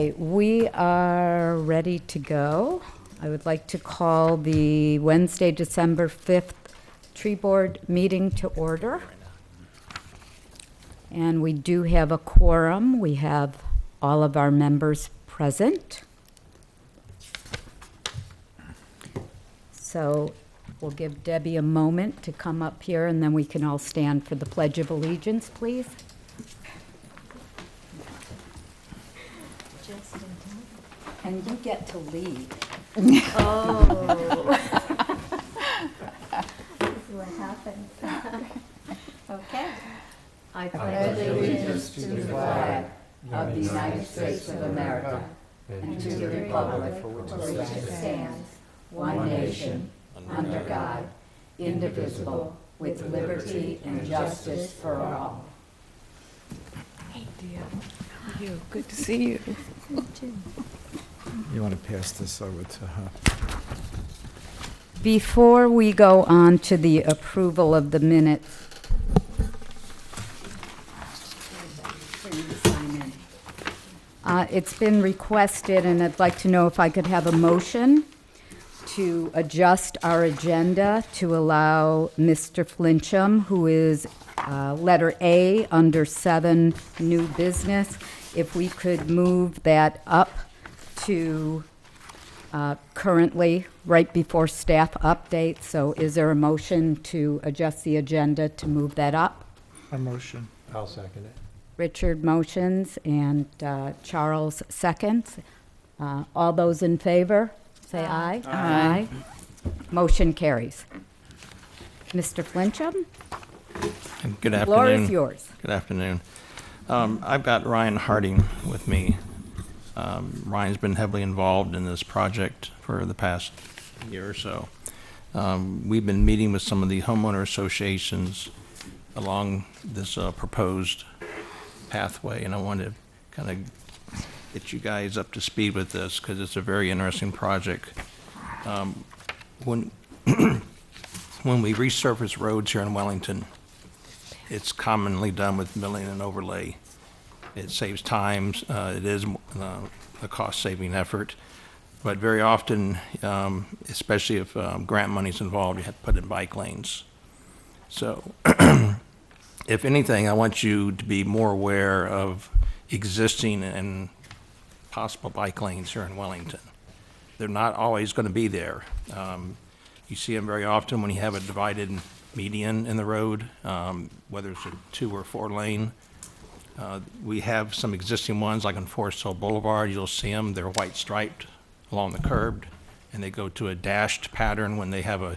We are ready to go. I would like to call the Wednesday, December 5th Tree Board meeting to order. And we do have a quorum. We have all of our members present. So we'll give Debbie a moment to come up here, and then we can all stand for the Pledge of Allegiance, please. And you get to lead. Oh. This is what happens. Okay. I pledge allegiance to the flag of the United States of America and to the republic for which it stands, one nation, under God, indivisible, with liberty and justice for all. Hey, dear. How are you? Good to see you. You too. You want to pass this over to her? Before we go on to the approval of the minutes, it's been requested, and I'd like to know if I could have a motion to adjust our agenda to allow Mr. Flincham, who is letter A under 7 new business, if we could move that up to currently right before staff update. So is there a motion to adjust the agenda to move that up? A motion. I'll second it. Richard motions and Charles seconds. All those in favor, say aye. Aye. Motion carries. Mr. Flincham, Good the floor is afternoon. yours. Good afternoon. I've got Ryan Harding with me. Ryan's been heavily involved in this project for the past year or so. We've been meeting with some of the homeowner associations along this proposed pathway, and I want to kind of get you guys up to speed with this because it's a very interesting project. When when we resurface roads here in Wellington, it's commonly done with milling and overlay. It saves time. It is a cost-saving effort. But very often, especially if grant money's involved, you have to put in bike lanes. So if anything, I want you to be more aware of existing and possible bike lanes here in Wellington. They're not always going to be there. You see them very often when you have a divided median in the road, whether it's a 2 or 4 lane. We have some existing ones, like on Forest Hill Boulevard. You'll see them. They're white striped along the curb, and they go to a dashed pattern when they have a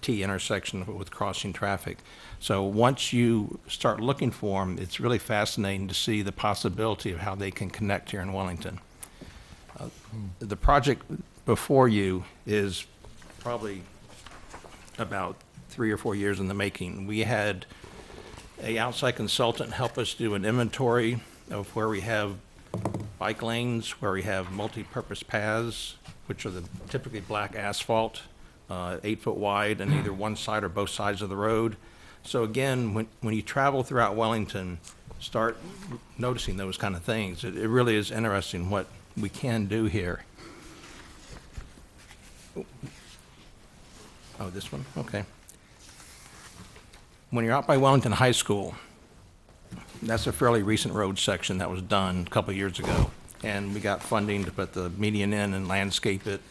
T intersection with crossing traffic. So once you start looking for them, it's really fascinating to see the possibility of how they can connect here in Wellington. The project before you is probably about 3 or 4 years in the making. We had an outside consultant help us do an inventory of where we have bike lanes, where we have multi-purpose paths, which are the typically black asphalt, 8 foot wide on either one side or both sides of the road. So again, when you travel throughout Wellington, start noticing those kind of things. It really is interesting what we can do here. Oh, this one? Okay. When you're out by Wellington High School, that's a fairly recent road section that was done a couple of years ago. And we got funding to put the median in and landscape it.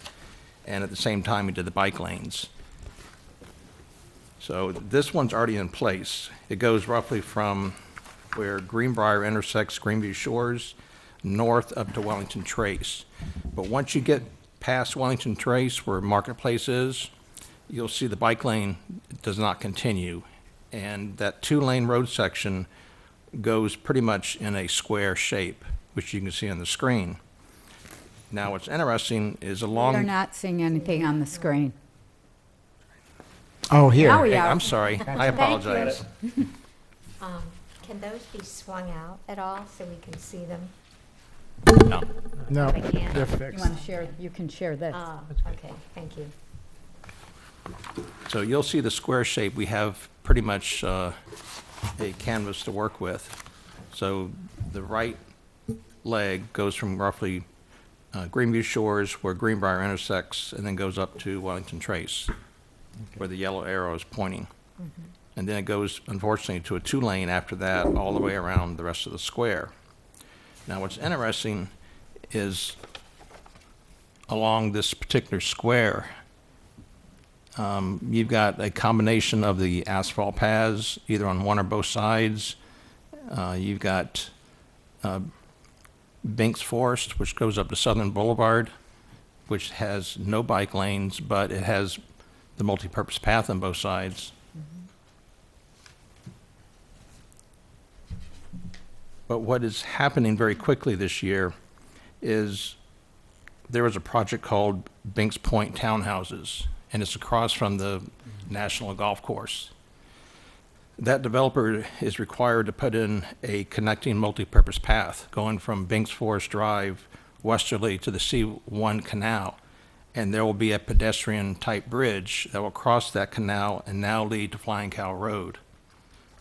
And at the same time, we did the bike lanes. So this one's already in place. It goes roughly from where Greenbrier intersects Greenview Shores north up to Wellington Trace. But once you get past Wellington Trace, where Marketplace is, you'll see the bike lane does not continue. And that 2-lane road section goes pretty much in a square shape, which you can see on the screen. Now, what's interesting is along... We're not seeing anything on the screen. Oh, here. Now we Hey, are. I'm sorry. I apologize. Can those be swung out at all so we can see them? No. No, I can't. they're You fixed. want to share? You can share this. Oh, okay, thank you. So you'll see the square shape. We have pretty much a canvas to work with. So the right leg goes from roughly Greenview Shores, where Greenbrier intersects, and then goes up to Wellington Trace, where the yellow arrow is pointing. And then it goes, unfortunately, to a 2-lane after that, all the way around the rest of the square. Now, what's interesting is along this particular square, you've got a combination of the asphalt paths, either on one or both sides. You've got Binks Forest, which goes up to Southern Boulevard, which has no bike lanes, but it has the multi-purpose path on both sides. But what is happening very quickly this year is there was a project called Binks Point Townhouses, and it's across from the National Golf Course. That developer is required to put in a connecting multi-purpose path going from Binks Forest Drive westerly to the C1 Canal. And there will be a pedestrian-type bridge that will cross that canal and now lead to Flying Cow Road.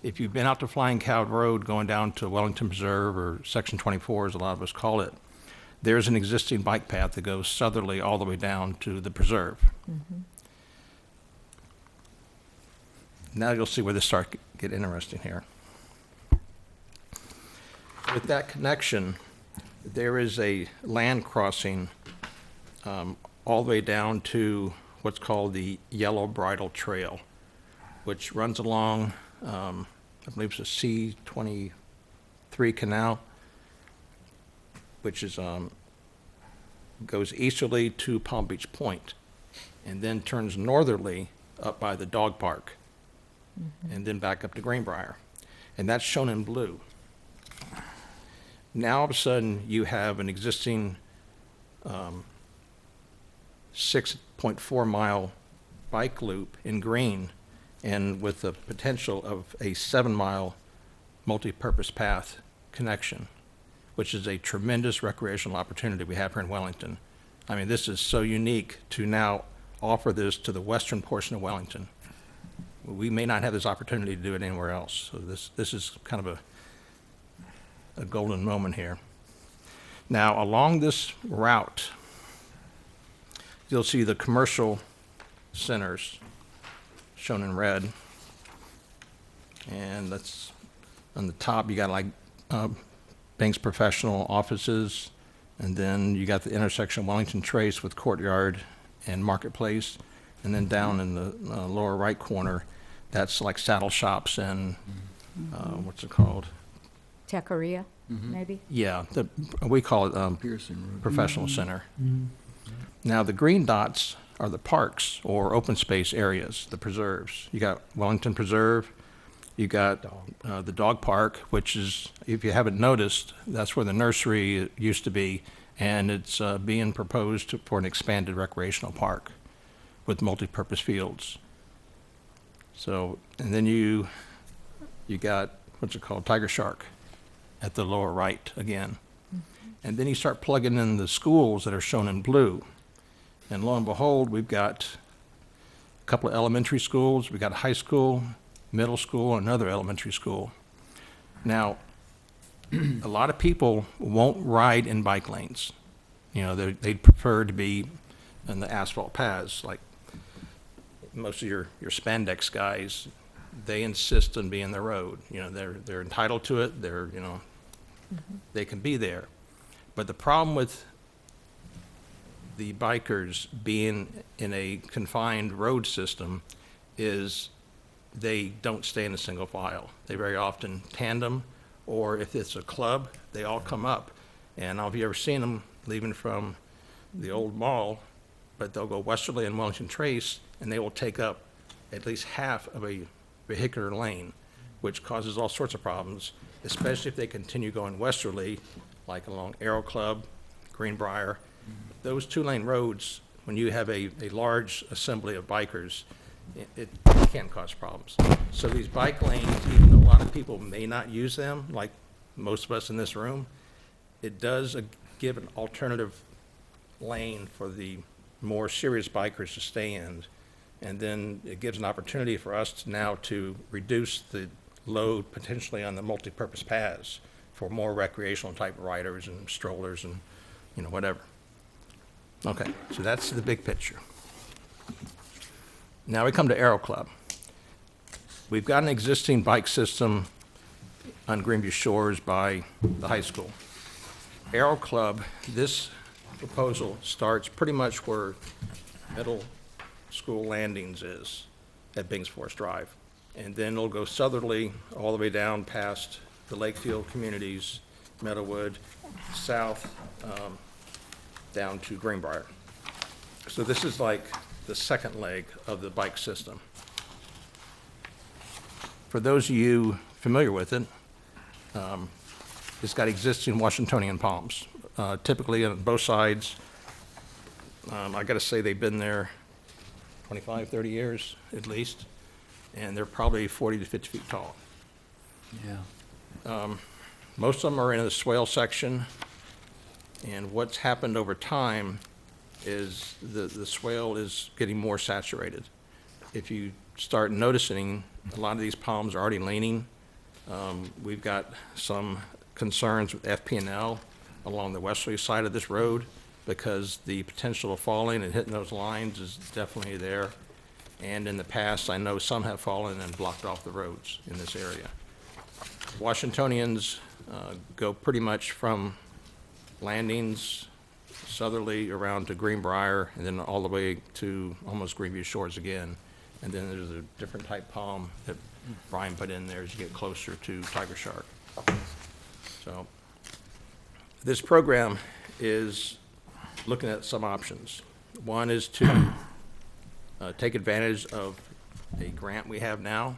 If you've been out to Flying Cow Road going down to Wellington Preserve, or Section 24 as a lot of us call it, there's an existing bike path that goes southerly all the way down to the preserve. Now you'll see where this starts to get interesting here. With that connection, there is a land crossing all the way down to what's called the Yellow Bridle Trail, which runs along, I believe it's a C23 canal, which is goes easterly to Palm Beach Point, and then turns northerly up by the dog park, and then back up to Greenbrier. And that's shown in blue. Now, all of a sudden, you have an existing 6.4-mile bike loop in green, and with the potential of a 7-mile multi-purpose path connection, which is a tremendous recreational opportunity we have here in Wellington. I mean, this is so unique to now offer this to the western portion of Wellington. We may not have this opportunity to do it anywhere else. So this is kind of a golden moment here. Now, along this route, you'll see the commercial centers shown in red. And that's on the top, you got like Banks Professional Offices, and then you got the intersection of Wellington Trace with Courtyard and Marketplace, and then down in the lower right corner, that's like saddle shops and what's it called? Taqueria, maybe? Yeah, we call it Pearson Road. Professional Center. Now, the green dots are the parks or open space areas, the preserves. You got Wellington Preserve, you got the dog park, which is, if you haven't noticed, that's where the nursery used to be, and it's being proposed for an expanded recreational park with multi-purpose fields. So, and then you got, what's it called, Tiger Shark at the lower right again. And then you start plugging in the schools that are shown in blue. And lo and behold, we've got a couple of elementary schools, we've got a high school, middle school, and another elementary school. Now, a lot of people won't ride in bike lanes. You know, they'd prefer to be in the asphalt paths. Like most of your spandex guys, they insist on being in the road. You know, they're entitled to it. They're, you know, they can be there. But the problem with the bikers being in a confined road system is they don't stay in a single file. They very often tandem, or if it's a club, they all come up. And have you ever seen them leaving from the old mall, but they'll go westerly in Wellington Trace, and they will take up at least half of a vehicular lane, which causes all sorts of problems, especially if they continue going westerly, like along Aero Club, Greenbrier. Those 2-lane roads, when you have a large assembly of bikers, it can cause problems. So these bike lanes, even though a lot of people may not use them, like most of us in this room, it does give an alternative lane for the more serious bikers to stay in. And then it gives an opportunity for us to now to reduce the load potentially on the multi-purpose paths. for more recreational type riders and strollers and, whatever. Okay, so that's the big picture. Now we come to Aero Club. We've got an existing bike system on Greenview Shores by the high school. Aero Club, this proposal starts pretty much where middle school landings is at Bings Forest Drive. And then it'll go southerly all the way down past the Lakefield communities, Meadowwood, south, down to Greenbrier. So this is like the second leg of the bike system. For those of you familiar with it, it's got existing Washingtonian palms, typically on both sides. I got to say they've been there 25, 30 years at least, and they're probably 40 to 50 feet tall. Yeah. Most of them are in the swale section, and what's happened over time is the swale is getting more saturated. If you start noticing, a lot of these palms are already leaning. We've got some concerns with FP&L along the westerly side of this road because the potential of falling and hitting those lines is definitely there. And in the past, I know some have fallen and blocked off the roads in this area. Washingtonians go pretty much from landings southerly around to Greenbrier and then all the way to almost Greenview Shores again. And then there's a different type palm that Brian put in there as you get closer to Tiger Shark. So this program is looking at some options. One is to take advantage of a grant we have now,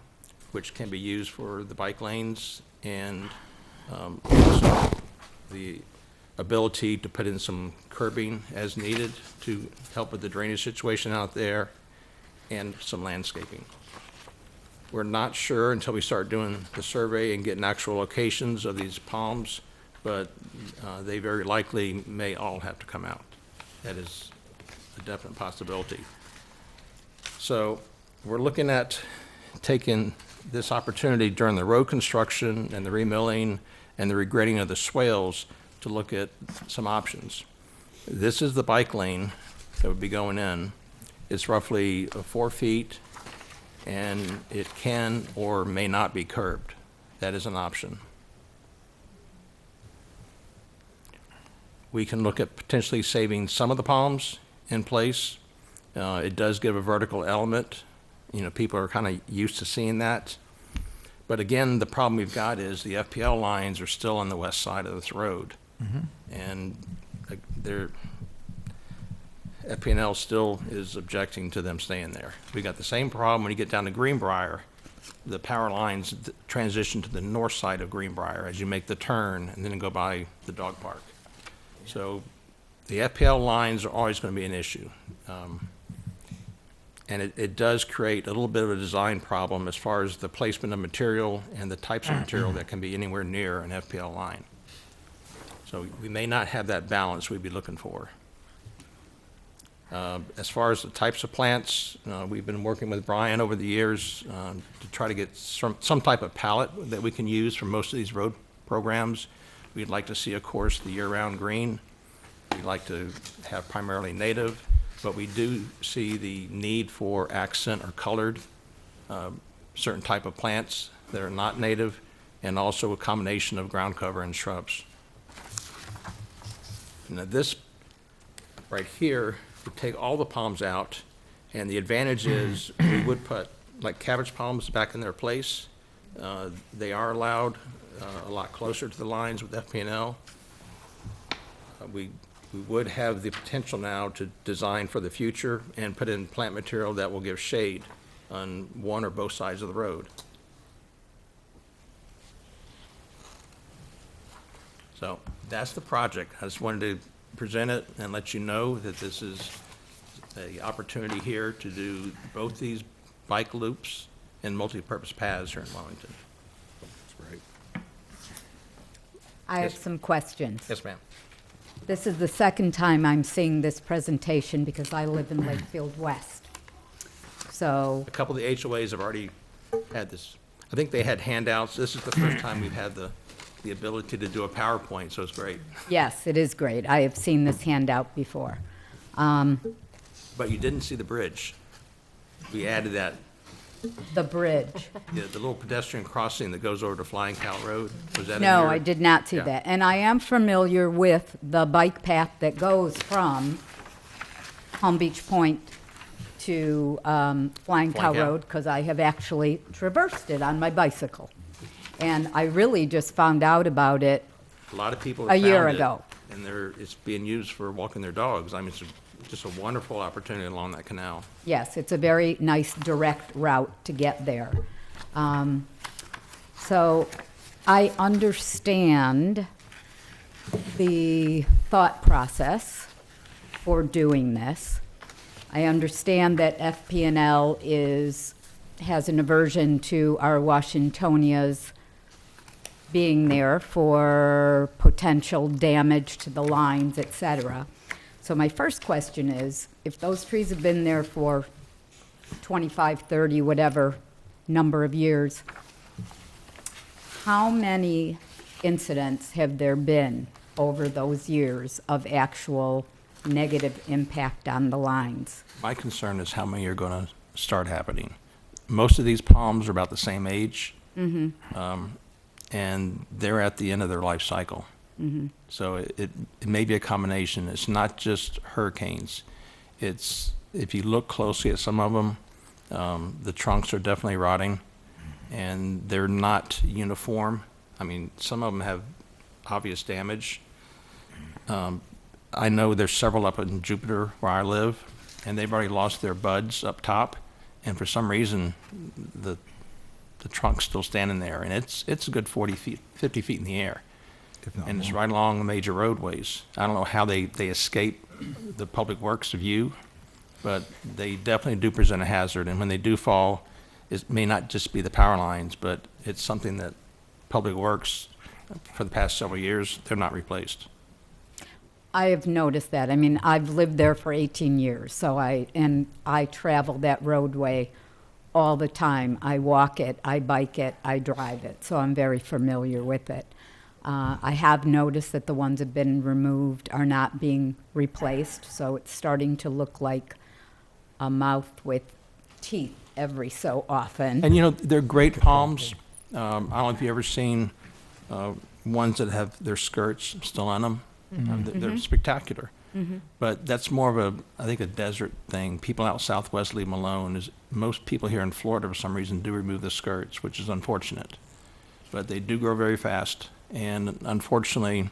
which can be used for the bike lanes and also the ability to put in some curbing as needed to help with the drainage situation out there and some landscaping. We're not sure until we start doing the survey and getting actual locations of these palms, but they very likely may all have to come out. That is a definite possibility. So we're looking at taking this opportunity during the road construction and the remilling and the regrading of the swales to look at some options. This is the bike lane that would be going in. It's roughly 4 feet, and it can or may not be curbed. That is an option. We can look at potentially saving some of the palms in place. It does give a vertical element. People are kind of used to seeing that. But again, the problem we've got is the FPL lines are still on the west side of this road. And FP&L still is objecting to them staying there. We got the same problem when you get down to Greenbrier. The power lines transition to the north side of Greenbrier as you make the turn and then go by the dog park. So the FPL lines are always going to be an issue. And it does create a little bit of a design problem as far as the placement of material and the types of material that can be anywhere near an FPL line. So we may not have that balance we'd be looking for. As far as the types of plants, we've been working with Brian over the years to try to get some type of palette that we can use for most of these road programs. We'd like to see, of course, the year-round green. We'd like to have primarily native, but we do see the need for accent or colored certain type of plants that are not native, and also a combination of ground cover and shrubs. Now this right here would take all the palms out, and the advantage is we would put like cabbage palms back in their place. They are allowed a lot closer to the lines with FP&L. We would have the potential now to design for the future and put in plant material that will give shade on one or both sides of the road. So that's the project. I just wanted to present it and let you know that this is an opportunity here to do both these bike loops and multi-purpose paths here in Wellington. That's right. I have Yes. some questions. Yes, ma'am. This is the second time I'm seeing this presentation because I live in Lakefield West. So, A couple of the HOAs have already had this. I think they had handouts. This is the first time we've had the the ability to do a PowerPoint, so it's great. Yes, it is great. I have seen this handout before. But you didn't see the bridge. We added that, The bridge. the little pedestrian crossing that goes over to Flying Cow Road. Was that in No, your- I did not see Yeah. that. And I am familiar with the bike path that goes from Palm Beach Point to Flying Cow Cow. Road, because I have actually traversed it on my bicycle. And I really just found out about it. A lot of people A have year found it, ago. and it's being used for walking their dogs. I mean, it's just a wonderful opportunity along that canal. Yes, it's a very nice direct route to get there. So I understand the thought process for doing this. I understand that FP&L has an aversion to our Washingtonias being there for potential damage to the lines, et cetera. So my first question is, if those trees have been there for 25, 30, whatever number of years, how many incidents have there been over those years of actual negative impact on the lines? My concern is how many are going to start happening. Most of these palms are about the same age, and they're at the end of their life cycle. So it may be a combination. It's not just hurricanes. It's, if you look closely at some of them, the trunks are definitely rotting, and they're not uniform. I mean, some of them have obvious damage. I know there's several up in Jupiter where I live, and they've already lost their buds up top, and for some reason, the trunk's still standing there, and it's a good 40 feet, 50 feet in the air. if not And it's more. right along the major roadways. I don't know how they escape the public works view, but they definitely do present a hazard. And when they do fall, it may not just be the power lines, but it's something that Public Works, for the past several years, they're not replaced. I have noticed that. I mean, I've lived there for 18 years, so I travel that roadway all the time. I walk it, I bike it, I drive it, so I'm very familiar with it. I have noticed that the ones that have been removed are not being replaced, so it's starting to look like a mouth with teeth every so often. And you know, they're great palms. I don't know if you've ever seen ones that have their skirts still on them. They're spectacular. But that's more of I think, a desert thing. People out southwest leave them alone. Most people here in Florida, for some reason, do remove the skirts, which is unfortunate. But they do grow very fast. And unfortunately,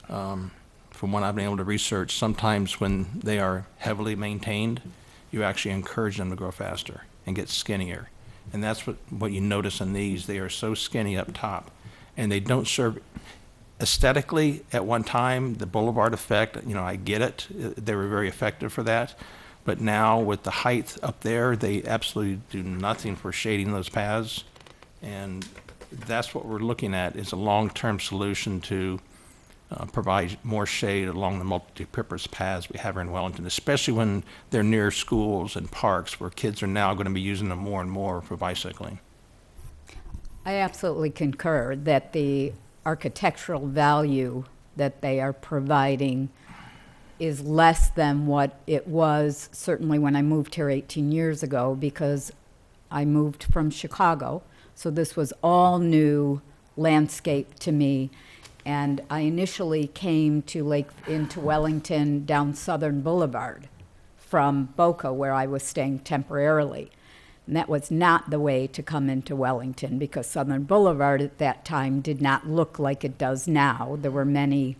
from what I've been able to research, sometimes when they are heavily maintained, you actually encourage them to grow faster and get skinnier. And that's what you notice in these. They are so skinny up top, and they don't serve aesthetically. At one time, the boulevard effect, you know, I get it. They were very effective for that. But now with the height up there, they absolutely do nothing for shading those paths. And that's what we're looking at, is a long-term solution to provide more shade along the multi-purpose paths we have here in Wellington, especially when they're near schools and parks where kids are now going to be using them more and more for bicycling. I absolutely concur that the architectural value that they are providing is less than what it was certainly when I moved here 18 years ago, because I moved from Chicago. So this was all new landscape to me. And I initially came into Wellington down Southern Boulevard from Boca, where I was staying temporarily. And that was not the way to come into Wellington, because Southern Boulevard at that time did not look like it does now. There were many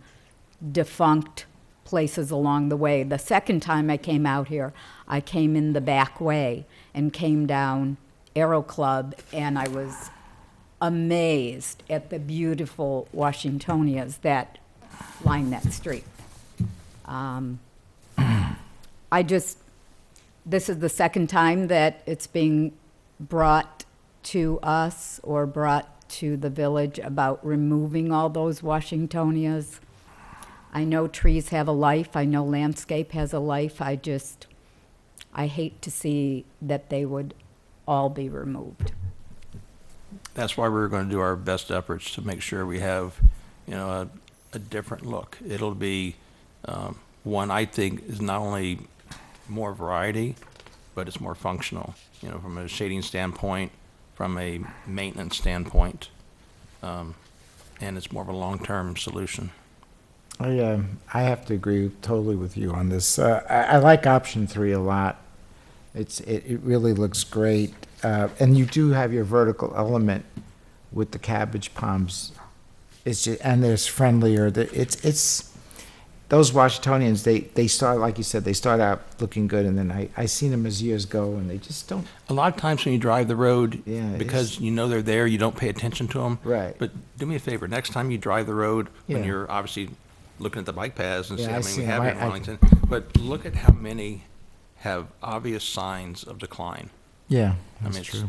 defunct places along the way. The second time I came out here, I came in the back way and came down Aero Club, and I was amazed at the beautiful Washingtonias that line that street. This is the second time that it's being brought to us or brought to the village about removing all those Washingtonias. I know trees have a life. I know landscape has a life. I hate to see that they would all be removed. That's why we're going to do our best efforts to make sure we have you know, a different look. It'll be one I think is not only more variety, but it's more functional, you know, from a shading standpoint, from a maintenance standpoint, and it's more of a long-term solution. I have to agree totally with you on this. I like option 3 a lot. It really looks great. And you do have your vertical element with the cabbage palms. It's just, and there's friendlier. It's those Washingtonians. They start, like you said, they start out looking good, and then I seen them as years go, and they just don't. A lot of times when you drive the road, Yeah, because you know they're there, you don't pay attention to them. Right. But do me a favor, next time you drive the road, when Yeah. you're obviously looking at the bike paths and Yeah, see I how many see we 'em. have here in I- Wellington, but look at how many have obvious signs of decline. Yeah, I mean, that's it's- true.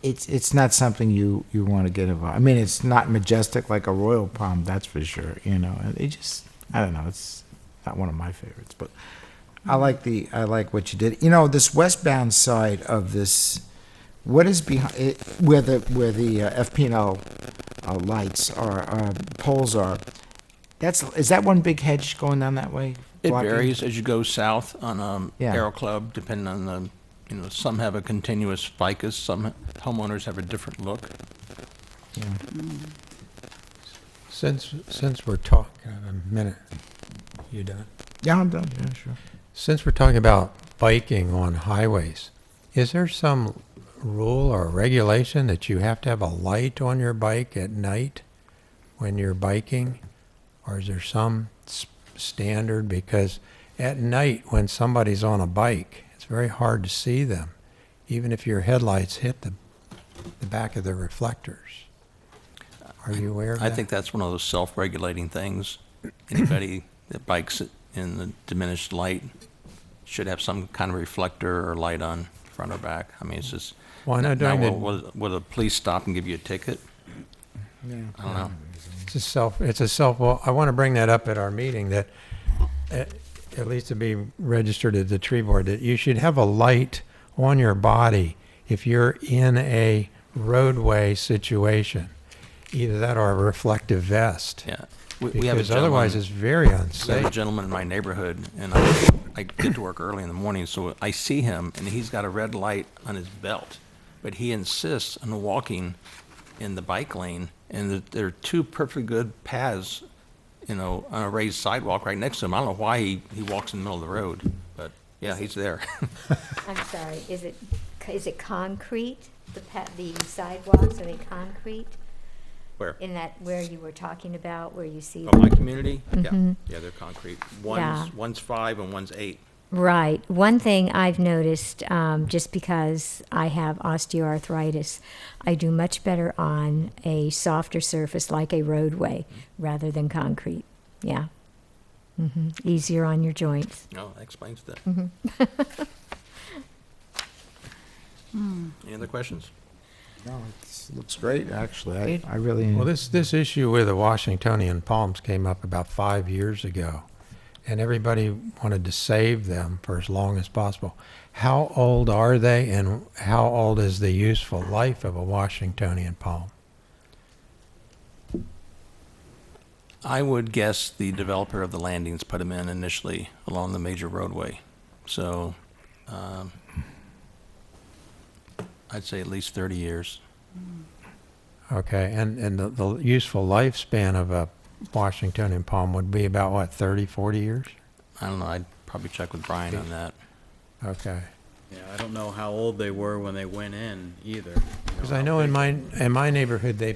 It's not something you want to get involved. I mean, it's not majestic like a royal palm, that's for sure. You know, and it just, I don't know. It's not one of my favorites, but I like what you did. You know, this westbound side of this, what is behind it, where the FP&L lights are, poles are? Is that one big hedge going down that way? It blocking? varies as you go south on Yeah. Aero Club, depending on the, you know, some have a continuous ficus, some homeowners have a different look. Yeah. Since we're talking, a minute, you done? Yeah, I'm done. Yeah, sure. Since we're talking about biking on highways, is there some rule or regulation that you have to have a light on your bike at night when you're biking? Or is there some standard? Because at night when somebody's on a bike, it's very hard to see them, even if your headlights hit the back of the reflectors. Are you aware of that? I think that's one of those self-regulating things. Anybody that bikes in the diminished light should have some kind of reflector or light on front or back. I mean, it's just. Well, I know Now, during the, will the police stop and give you a ticket? Yeah. I don't know. well, I want to bring that up at our meeting, that at least to be registered at the tree board, that you should have a light on your body if you're in a roadway situation. Either that or a reflective vest. Yeah. We have a Because otherwise gentleman, it's very we have a unsafe. gentleman in my neighborhood, and I get to work early in the morning, so I see him, and he's got a red light on his belt, but he insists on walking in the bike lane, and there are two perfectly good paths, you know, on a raised sidewalk right next to him. I don't know why he walks in the middle of the road, but yeah, he's there. I'm sorry, is it concrete? The sidewalks, are they concrete? Where? In that, where you were talking about, where you see. Oh, my community? Yeah, Mhm. yeah, they're concrete. Yeah. One's 5 and one's 8. Right. One thing I've noticed, just because I have osteoarthritis, I do much better on a softer surface like a roadway rather than concrete. Yeah. Easier on your joints. No, that explains that. Mm-hmm. Any other questions? No, it looks great, actually. I really. Well, this issue with the Washingtonian palms came up about 5 years ago, and everybody wanted to save them for as long as possible. How old are they, and how old is the useful life of a Washingtonian palm? I would guess the developer of the landings put them in initially along the major roadway. So I'd say at least 30 years. Okay, and the useful lifespan of a Washingtonian palm would be about, what, 30, 40 years? I don't know. I'd probably check with Brian on that. Okay. Yeah, I don't know how old they were when they went in either. Because I know in my neighborhood, they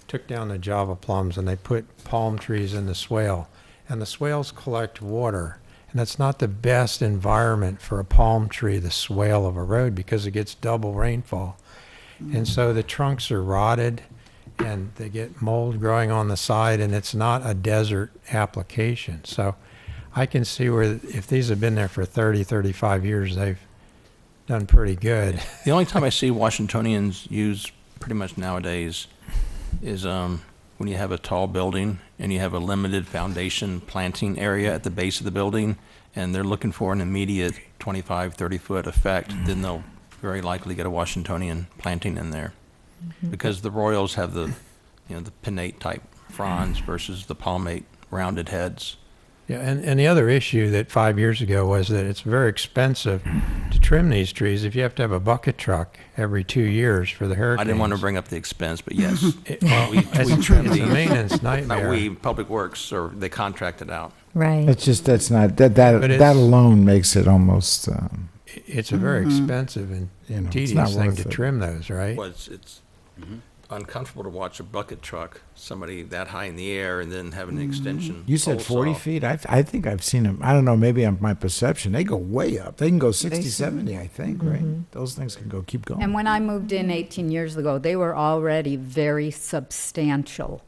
took down the Java plums and they put palm trees in the swale. And the swales collect water. And that's not the best environment for a palm tree, the swale of a road, because it gets double rainfall. And so the trunks are rotted and they get mold growing on the side, and it's not a desert application. So I can see where if these have been there for 30, 35 years, they've done pretty good. The only time I see Washingtonians used pretty much nowadays is when you have a tall building and you have a limited foundation planting area at the base of the building, and they're looking for an immediate 25, 30-foot effect, then they'll very likely get a Washingtonian planting in there. Because the Royals have the the pinnate type fronds versus the palmate rounded heads. Yeah, and the other issue that 5 years ago was that it's very expensive to trim these trees if you have to have a bucket truck every 2 years for the I hurricanes. didn't want to bring up the expense, but yes, Well, we it's trim it's a these. maintenance Not nightmare. we, Public Works, or they contract it out. Right. It's just, that's not, that But it's- alone makes it almost, It's a very expensive and you know, it's tedious not thing worth to it. trim those, right? Well, it's uncomfortable to watch a bucket truck, somebody that high in the air, and then having an extension. You said pole 40 saw. feet? I think I've seen them. I don't know, maybe I'm my perception. They go way up. They can go 60, 70, I think, right? Those things can go, keep going. And when I moved in 18 years ago, they were already very substantial,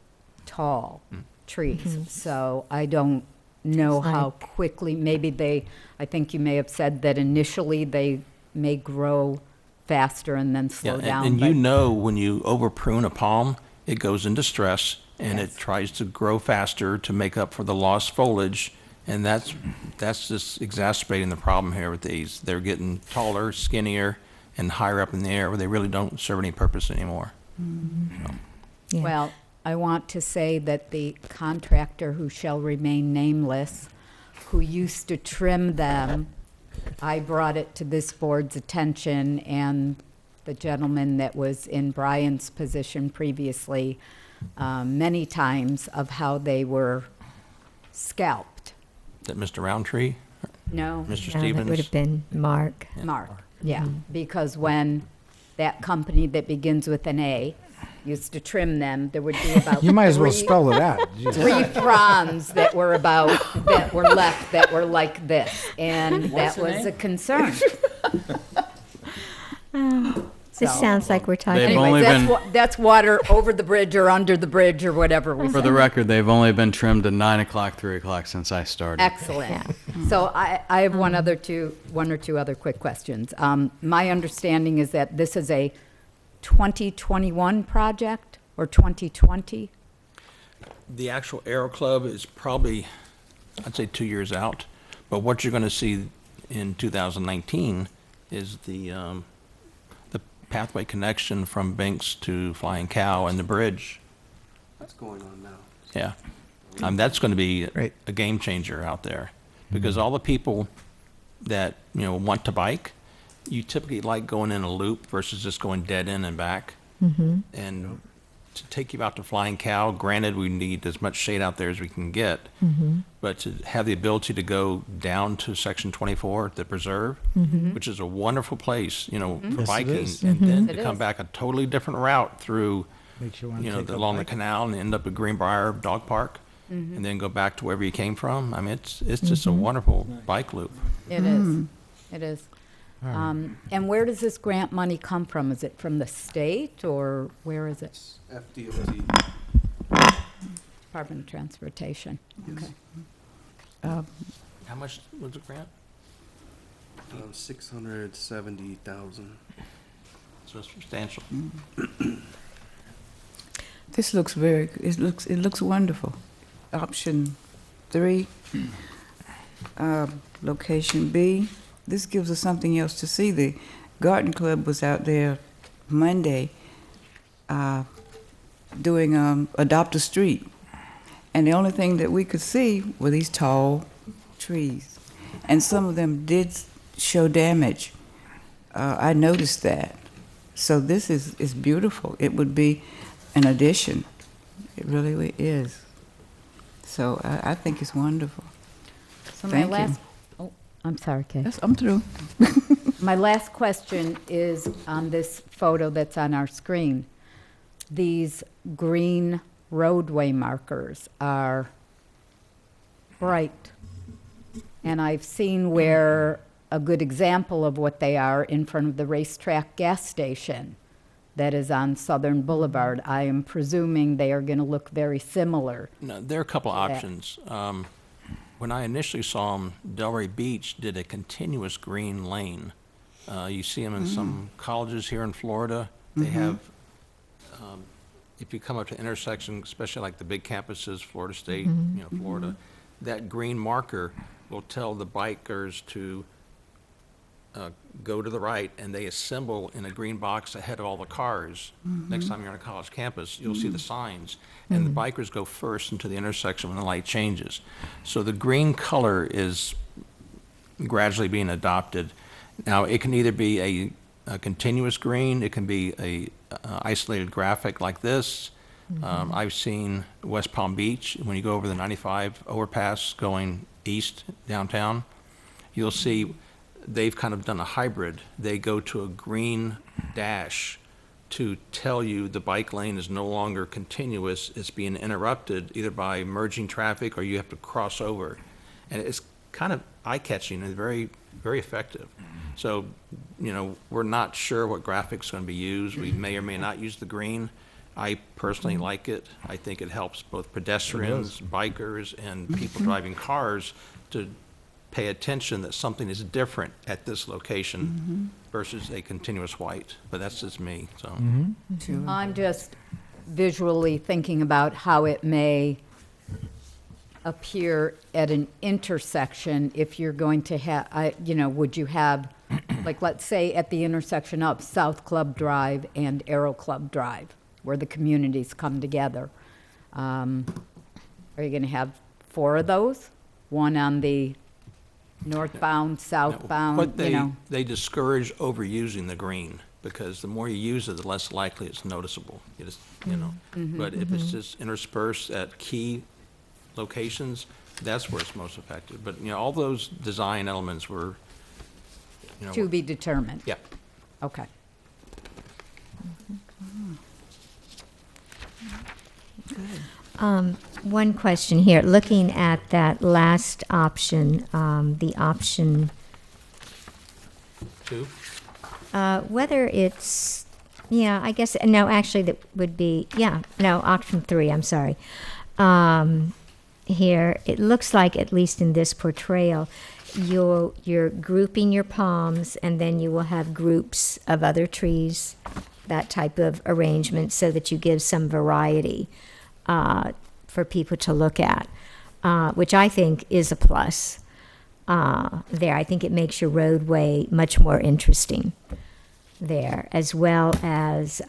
tall trees. So I don't know It's how like- quickly, I think you may have said that initially they may grow faster and then Yeah, slow and- down. and but- you know when you over prune a palm, it goes into stress, and Yes. it tries to grow faster to make up for the lost foliage, and that's just exacerbating the problem here with these. They're getting taller, skinnier, and higher up in the air, where they really don't serve any purpose anymore. Yeah. Well, I want to say that the contractor who shall remain nameless, who used to trim them, I brought it to this board's attention, and the gentleman that was in Brian's position previously, many times, of how they were scalped. Is that Mr. Roundtree, No, Mr. No, that Stevens? would have been Mark. Mark, yeah, because when that company that begins with an A used to trim them, there would be about You might as well three- spell it out. Jeez. 3 fronds that were left that were like this, and that was a concern. This So- sounds like we're talking. They've Anyways, only that's, been- that's water over the bridge or under the bridge or whatever we For say. the record, they've only been trimmed at 9 o'clock, 3 o'clock since I started. Excellent. So I have one or two other quick questions. My understanding is that this is a 2021 project or 2020? The actual Aero Club is probably, I'd say, 2 years out. But what you're going to see in 2019 is the pathway connection from Binks to Flying Cow and the bridge. What's going on now? Yeah. That's going to be Right. a game changer out there. Because all the people that, want to bike, you typically like going in a loop versus just going dead end and back. And to take you out to Flying Cow, granted, we need as much shade out there as we can get. But to have the ability to go down to Section 24, the preserve, which is a wonderful place, for Yes, it biking. is. And then It to come is. back a totally different route through, Makes you want to take along the up canal and end up at Greenbrier Dog Park. And then go back to wherever you came from. I mean, it's just a wonderful bike loop. It is. It is. And where does this grant money come from? Is it from the state or where is it? FDOT. Department of Transportation. Okay. How much was the grant? 670,000. So it's substantial. This looks it looks wonderful. Option 3, location B. This gives us something else to see. The Garden Club was out there Monday doing Adopt a Street. And the only thing that we could see were these tall trees. And some of them did show damage. I noticed that. So this is beautiful. It would be an addition. It really is. So I think it's wonderful. So my Thank you. last, oh, I'm sorry, Kay. Yes, I'm through. My last question is on this photo that's on our screen. These green roadway markers are bright. And I've seen where a good example of what they are in front of the racetrack gas station that is on Southern Boulevard. I am presuming they are going to look very similar. No, there are a couple of Yeah. options. When I initially saw them, Delray Beach did a continuous green lane. You see them in some colleges here in Florida. They have, if you come up to intersections, especially like the big campuses, Florida State, Florida, that green marker will tell the bikers to go to the right, and they assemble in a green box ahead of all the cars. Next time you're on a college campus, you'll see the signs. And the bikers go first into the intersection when the light changes. So the green color is gradually being adopted. Now, it can either be a continuous green, it can be a isolated graphic like this. I've seen West Palm Beach, when you go over the 95 overpass going east downtown, you'll see they've kind of done a hybrid. They go to a green dash to tell you the bike lane is no longer continuous, it's being interrupted either by merging traffic or you have to cross over. And it's kind of eye-catching and very, very effective. So, you know, we're not sure what graphics going to be used. We may or may not use the green. I personally like it. I think it helps both pedestrians, bikers, and people driving cars to pay attention that something is different at this location versus a continuous white. But that's just me, so. I'm just visually thinking about how it may appear at an intersection if you're going to have, would you have, like, let's say at the intersection of South Club Drive and Aero Club Drive, where the communities come together. Are you going to have 4 of those? One on the northbound, southbound, What they discourage overusing the green, because the more you use it, the less likely it's noticeable. You just, But if it's just interspersed at key locations, that's where it's most effective. But, all those design elements were, To be determined? yeah. Okay. One question here, looking at that last option, the option, 2? whether it's, I guess, no, actually that would be, option 3, I'm sorry. Here, it looks like, at least in this portrayal, you're grouping your palms, and then you will have groups of other trees, that type of arrangement, so that you give some variety for people to look at, which I think is a plus there. I think it makes your roadway much more interesting there, as well as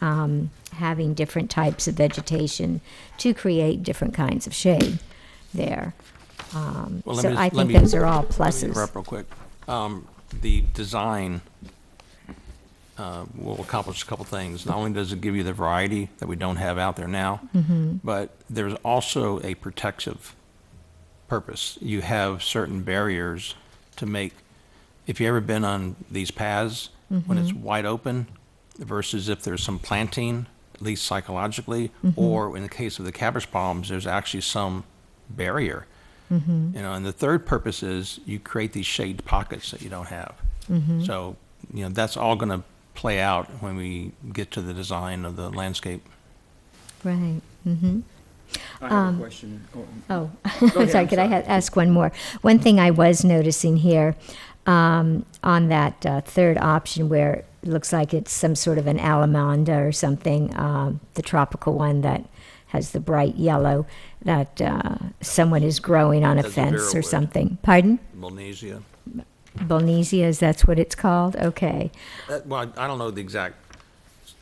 having different types of vegetation to create different kinds of shade there. So I think those are all Let me pluses. interrupt real quick. The design will accomplish a couple things. Not only does it give you the variety that we don't have out there now, but there's also a protective purpose. You have certain barriers to make, if you've ever been on these paths, when it's wide open versus if there's some planting, at least psychologically, or in the case of the cabbage palms, there's actually some barrier. And the third purpose is you create these shade pockets that you don't have. So, that's all going to play out when we get to the design of the landscape. Right. I have a question. Oh, ahead, sorry, I'm could I sorry. ask one more? One thing I was noticing here, on that third option where it looks like it's some sort of an alamanda or something, the tropical one that has the bright yellow, that someone is growing on a That's a fence or Verawood. something. Pardon? Molnesia. Bolnesias, that's what it's called? Okay. Well, I don't know the exact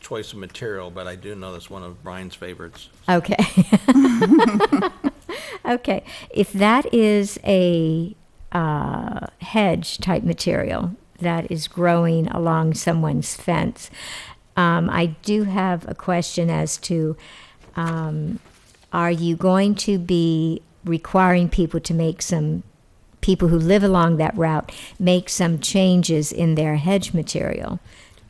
choice of material, but I do know that's one of Brian's favorites. Okay. Okay. If that is a hedge type material that is growing along someone's fence, I do have a question as to, are you going to be requiring people who live along that route make some changes in their hedge material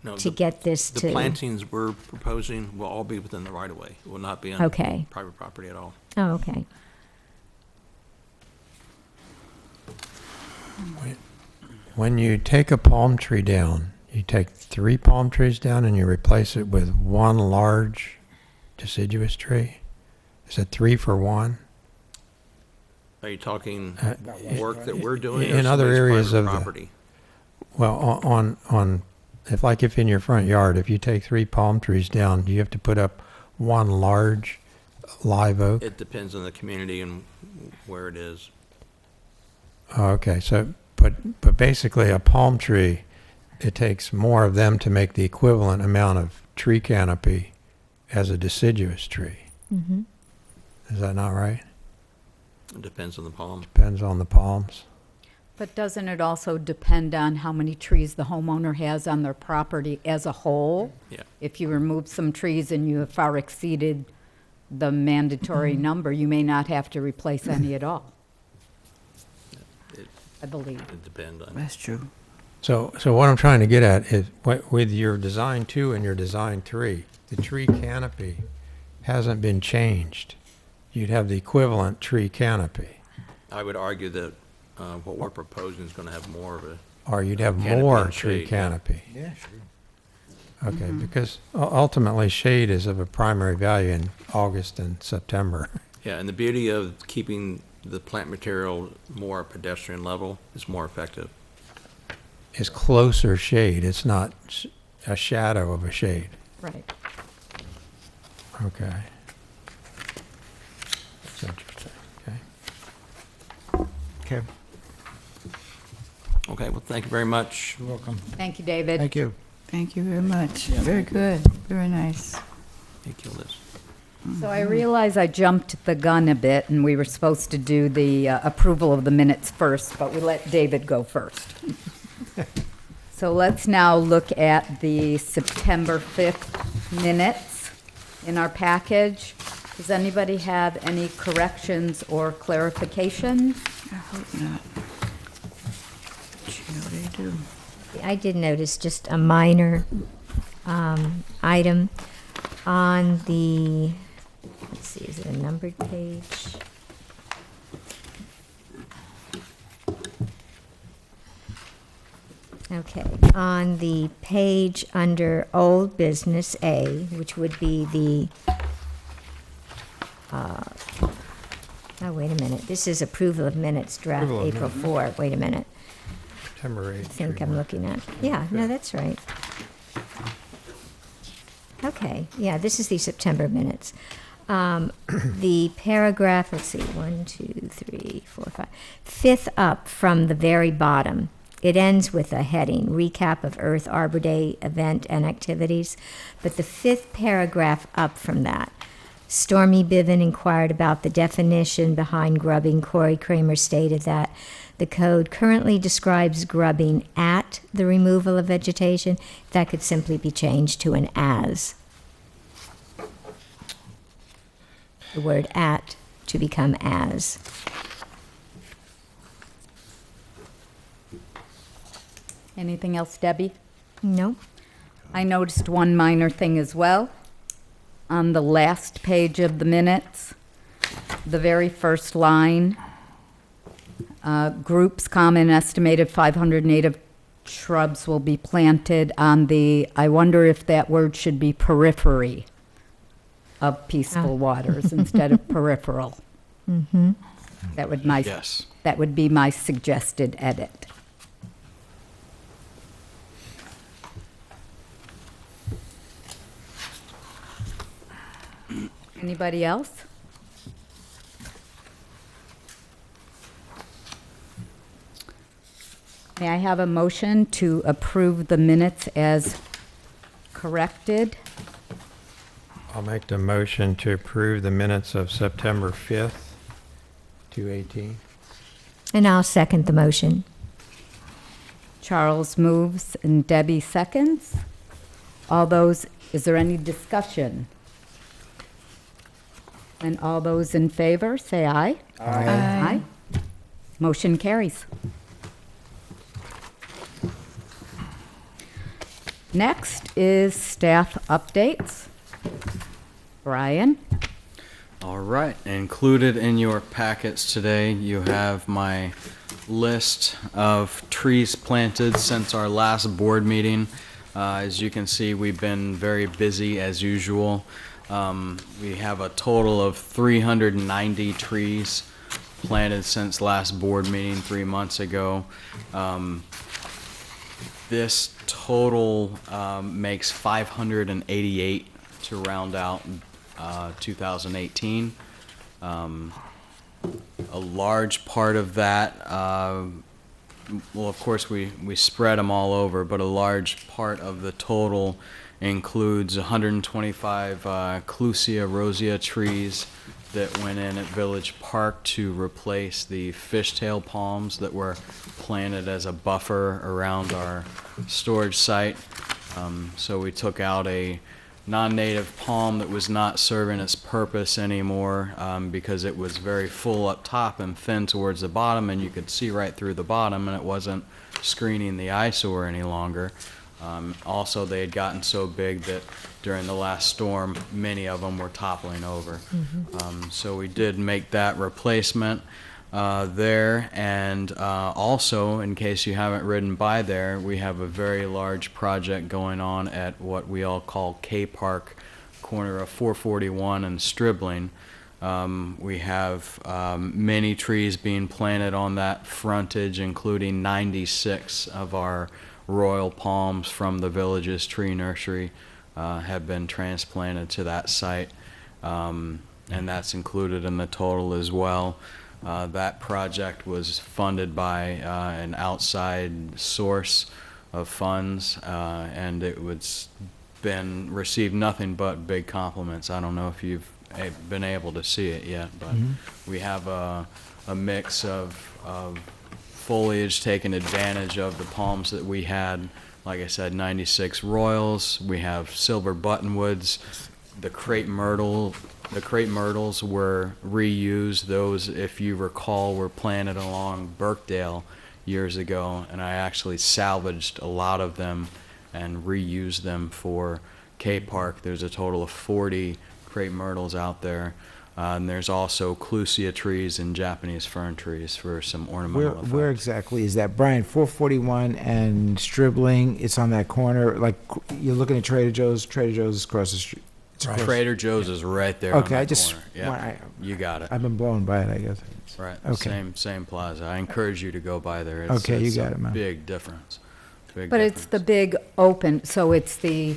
No, to the- get this The to? plantings we're proposing will all be within the right-of-way. It will not be on Okay. private property at all. Oh, okay. When you take a palm tree down, you take 3 palm trees down and you replace it with one large deciduous tree? Is it 3 for 1? Are you talking Uh, work that we're doing or in other somebody's areas private of the- property? Well, if in your front yard, if you take 3 palm trees down, do you have to put up one large live oak? It depends on the community and where it is. Oh, okay, so, but basically a palm tree it takes more of them to make the equivalent amount of tree canopy as a deciduous tree. Mm-hmm. Is that not right? It depends on the palm. Depends on the palms. But doesn't it also depend on how many trees the homeowner has on their property as a whole? Yeah. If you remove some trees and you have far exceeded the mandatory number, you may not have to replace any at all, It, I believe. it depends on. That's true. So what I'm trying to get at is with your design 2 and your design 3, the tree canopy hasn't been changed. You'd have the equivalent tree canopy, I would argue that what we're proposing is going to have more of a, or you'd have Canopy more and tree shade, yeah. canopy. Yeah, sure. Okay, because ultimately shade is of a primary value in August and September. yeah, and the beauty of keeping the plant material more pedestrian level is more effective. It's closer shade. It's not a shadow of a shade. Right. Okay. That's interesting. Okay. Okay, Okay, well, thank you very much. you're welcome. Thank you, David. Thank you. Thank you very much. Very good. Very nice. Thank you, Liz. So I realize I jumped the gun a bit, and we were supposed to do the approval of the minutes first, but we let David go first. So let's now look at the September 5th minutes in our package. Does anybody have any corrections or clarifications? I hope not. Sure they do. I did notice just a minor item on the, let's see, is it a numbered page? Okay, on the page under Old Business A, which would be the, oh, wait a minute, this is approval of minutes, draft Approval of April minutes. 4, wait a minute. September 8th. I think tree I'm mark. looking at, yeah, no, that's right. Okay, yeah, this is the September minutes. The paragraph, let's see, 1, 2, 3, 4, 5, fifth up from the very bottom. It ends with a heading, recap of Earth Arbor Day event and activities. But the fifth paragraph up from that, Stormy Biven inquired about the definition behind grubbing. Corey Kramer stated that the code currently describes grubbing at the removal of vegetation. That could simply be changed to an as. The word at to become as. Anything else, Debbie? No? I noticed one minor thing as well. On the last page of the minutes, the very first line, groups common estimated 500 native shrubs will be planted on the, I wonder if that word should be periphery of peaceful waters instead of peripheral. Mm-hmm. Yes. That would be my suggested edit. Anybody else? May I have a motion to approve the minutes as corrected? I'll make the motion to approve the minutes of September 5th, 2018. And I'll second the motion. Charles moves and Debbie seconds. All those, is there any discussion? And all those in favor, say aye. Aye. Motion carries. Next is staff updates. Brian? All right, included in your packets today, you have my list of trees planted since our last board meeting. As you can see, we've been very busy as usual. We have a total of 390 trees planted since last board meeting 3 months ago. This total makes 588 to round out 2018. A large part of that well, of course, we spread them all over, but a large part of the total includes 125 Clusia rosea trees that went in at Village Park to replace the fishtail palms that were planted as a buffer around our storage site. So we took out a non-native palm that was not serving its purpose anymore because it was very full up top and thin towards the bottom, and you could see right through the bottom, and it wasn't screening the eyesore any longer. Also, they had gotten so big that during the last storm, many of them were toppling over. So we did make that replacement there, and also, in case you haven't ridden by there, we have a very large project going on at what we all call K Park, corner of 441 and Stribling. We have many trees being planted on that frontage, including 96 of our royal palms from the village's tree nursery have been transplanted to that site, and that's included in the total as well. That project was funded by an outside source of funds, and it was received nothing but big compliments. I don't know if you've been able to see it yet, but we have a mix of foliage taking advantage of the palms that we had. Like I said, 96 royals. We have silver buttonwoods. The crepe myrtles were reused. Those, if you recall, were planted along Birkdale years ago, and I actually salvaged a lot of them and reused them for K Park. There's a total of 40 crepe myrtles out there. And there's also Clusia trees and Japanese fern trees for some ornamental effect. Where exactly is that, Brian? 441 and Stribling. It's on that corner. Like you're looking at Trader Joe's. Trader Joe's is across the street. Trader Joe's is right there on Okay, that corner. Yeah, you got it. I've been blown by it, I guess. Right. Okay. Same plaza. I encourage you to go by there. Okay, you got a it, man. Big difference. But it's the big open, so it's the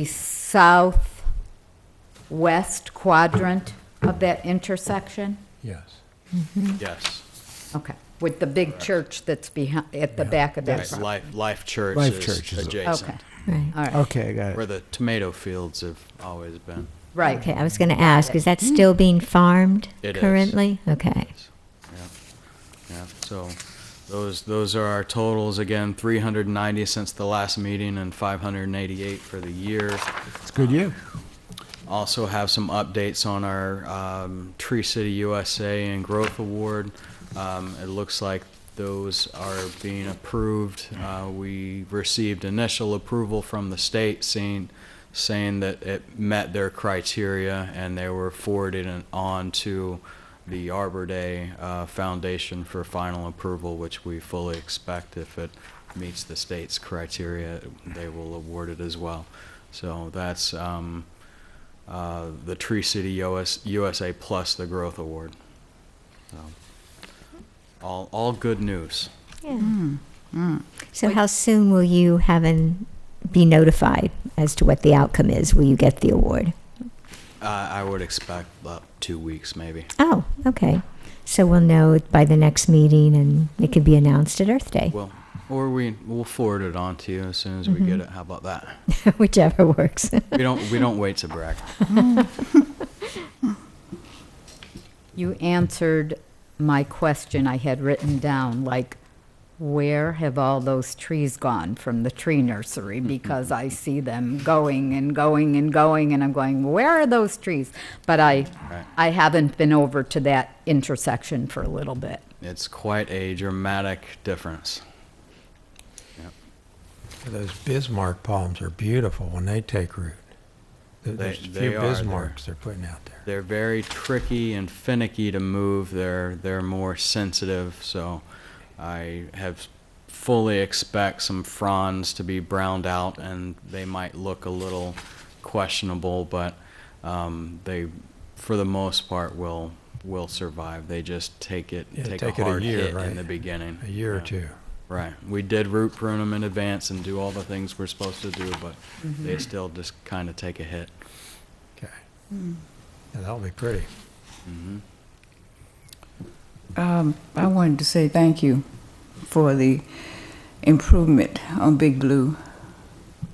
southwest quadrant of that intersection? Yes. Yes. Okay, with the big church that's behind, at the back of that Right. property. Life Church Life is Church is adjacent. Okay, Right. all right, Okay, I got Where it. the tomato fields have always been. right. Okay, I was going to ask, is that still being farmed It is. currently? Okay. Yeah. So those are our totals. Again, 390 since the last meeting and 588 for the year. It's a good year. Also have some updates on our Tree City USA and Growth Award. It looks like those are being approved. We received initial approval from the state saying that it met their criteria, and they were forwarded on to the Arbor Day Foundation for final approval, which we fully expect if it meets the state's criteria, they will award it as well. So that's the Tree City USA plus the Growth Award. So, all good news. Yeah. So how soon will you be notified as to what the outcome is? Will you get the award? I would expect about 2 weeks, maybe. Oh, okay. So we'll know it by the next meeting, and it can be announced at Earth Day, Well, or we'll forward it on to you as soon as we get it. How about that? whichever works. We don't wait to brag. You answered my question I had written down, like, where have all those trees gone from the tree nursery? Because I see them going and going and going, and I'm going, where are those trees? But I haven't been over to that intersection for a little bit. It's quite a dramatic difference. Those Bismarck palms are beautiful when they take root. There's a They few are. Bismarcks they're putting out there. They're very tricky and finicky to move. They're more sensitive, so I have fully expect some fronds to be browned out, and they might look a little questionable, but they, for the most part, will survive. They just take a hard year, hit right? in the beginning. A year or Yeah. two. Right. We did root prune them in advance and do all the things we're supposed to do, but they still just kind of take a hit. Okay. Yeah, that'll be pretty. I wanted to say thank you for the improvement on Big Blue.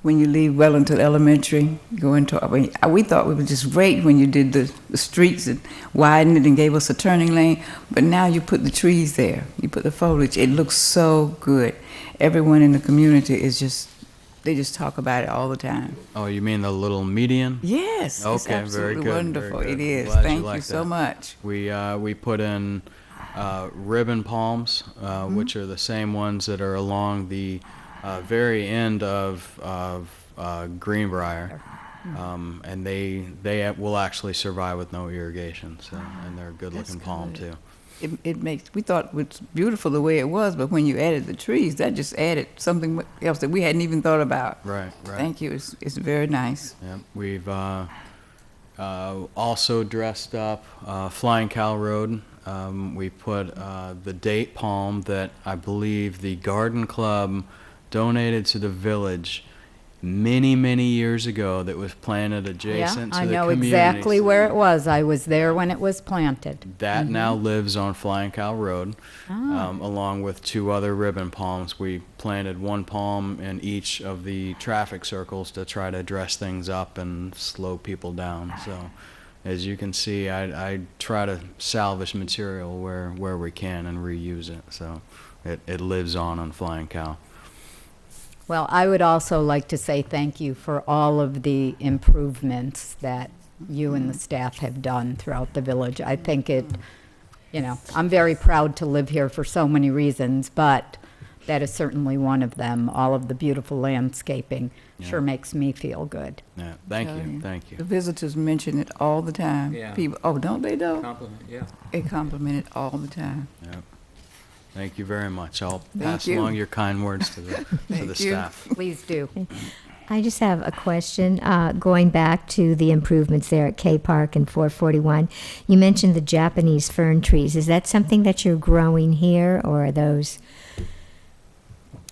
When you leave Wellington Elementary, go into, I mean, we thought it was just great when you did the streets and widened it and gave us a turning lane, but now you put the trees there, you put the foliage, it looks so good. Everyone in the community is just, they just talk about it all the time. Oh, you mean the little median? Yes, it's Okay, very absolutely good, wonderful. very It good. is. Glad you Thank you like so that. much. We put in ribbon palms, which are the same ones that are along the very end of Greenbrier, and they will actually survive with no irrigation. So, and they're a good-looking palm too. It makes, we thought it was beautiful the way it was, but when you added the trees, that just added something else that we hadn't even thought about. Right, right. Thank you. It's very nice. Yep. We've also dressed up Flying Cow Road. We put the date palm that I believe the Garden Club donated to the village many years ago, that was planted adjacent Yeah, to the I know community exactly where it center. was. I was there when it was planted. That now lives on Flying Cow Road, Ah. along with 2 other ribbon palms. We planted 1 palm in each of the traffic circles to try to dress things up and slow people down. So, as you can see, I try to salvage material where we can and reuse it. So, it lives on Flying Cow. Well, I would also like to say thank you for all of the improvements that you and the staff have done throughout the village. I think it, you know, I'm very proud to live here for so many reasons, but that is certainly one of them. All of the beautiful landscaping sure makes me feel good. Yeah, thank Tell you, thank The you. visitors mention it all the time. Yeah. People, oh, don't they though? Compliment, yeah. They compliment it all the time. Yep. Thank you very much. I'll Thank pass you. along your kind words to the Thank you. staff. Please do. I just have a question, going back to the improvements there at K Park and 441. You mentioned the Japanese fern trees. Is that something that you're growing here, or are those?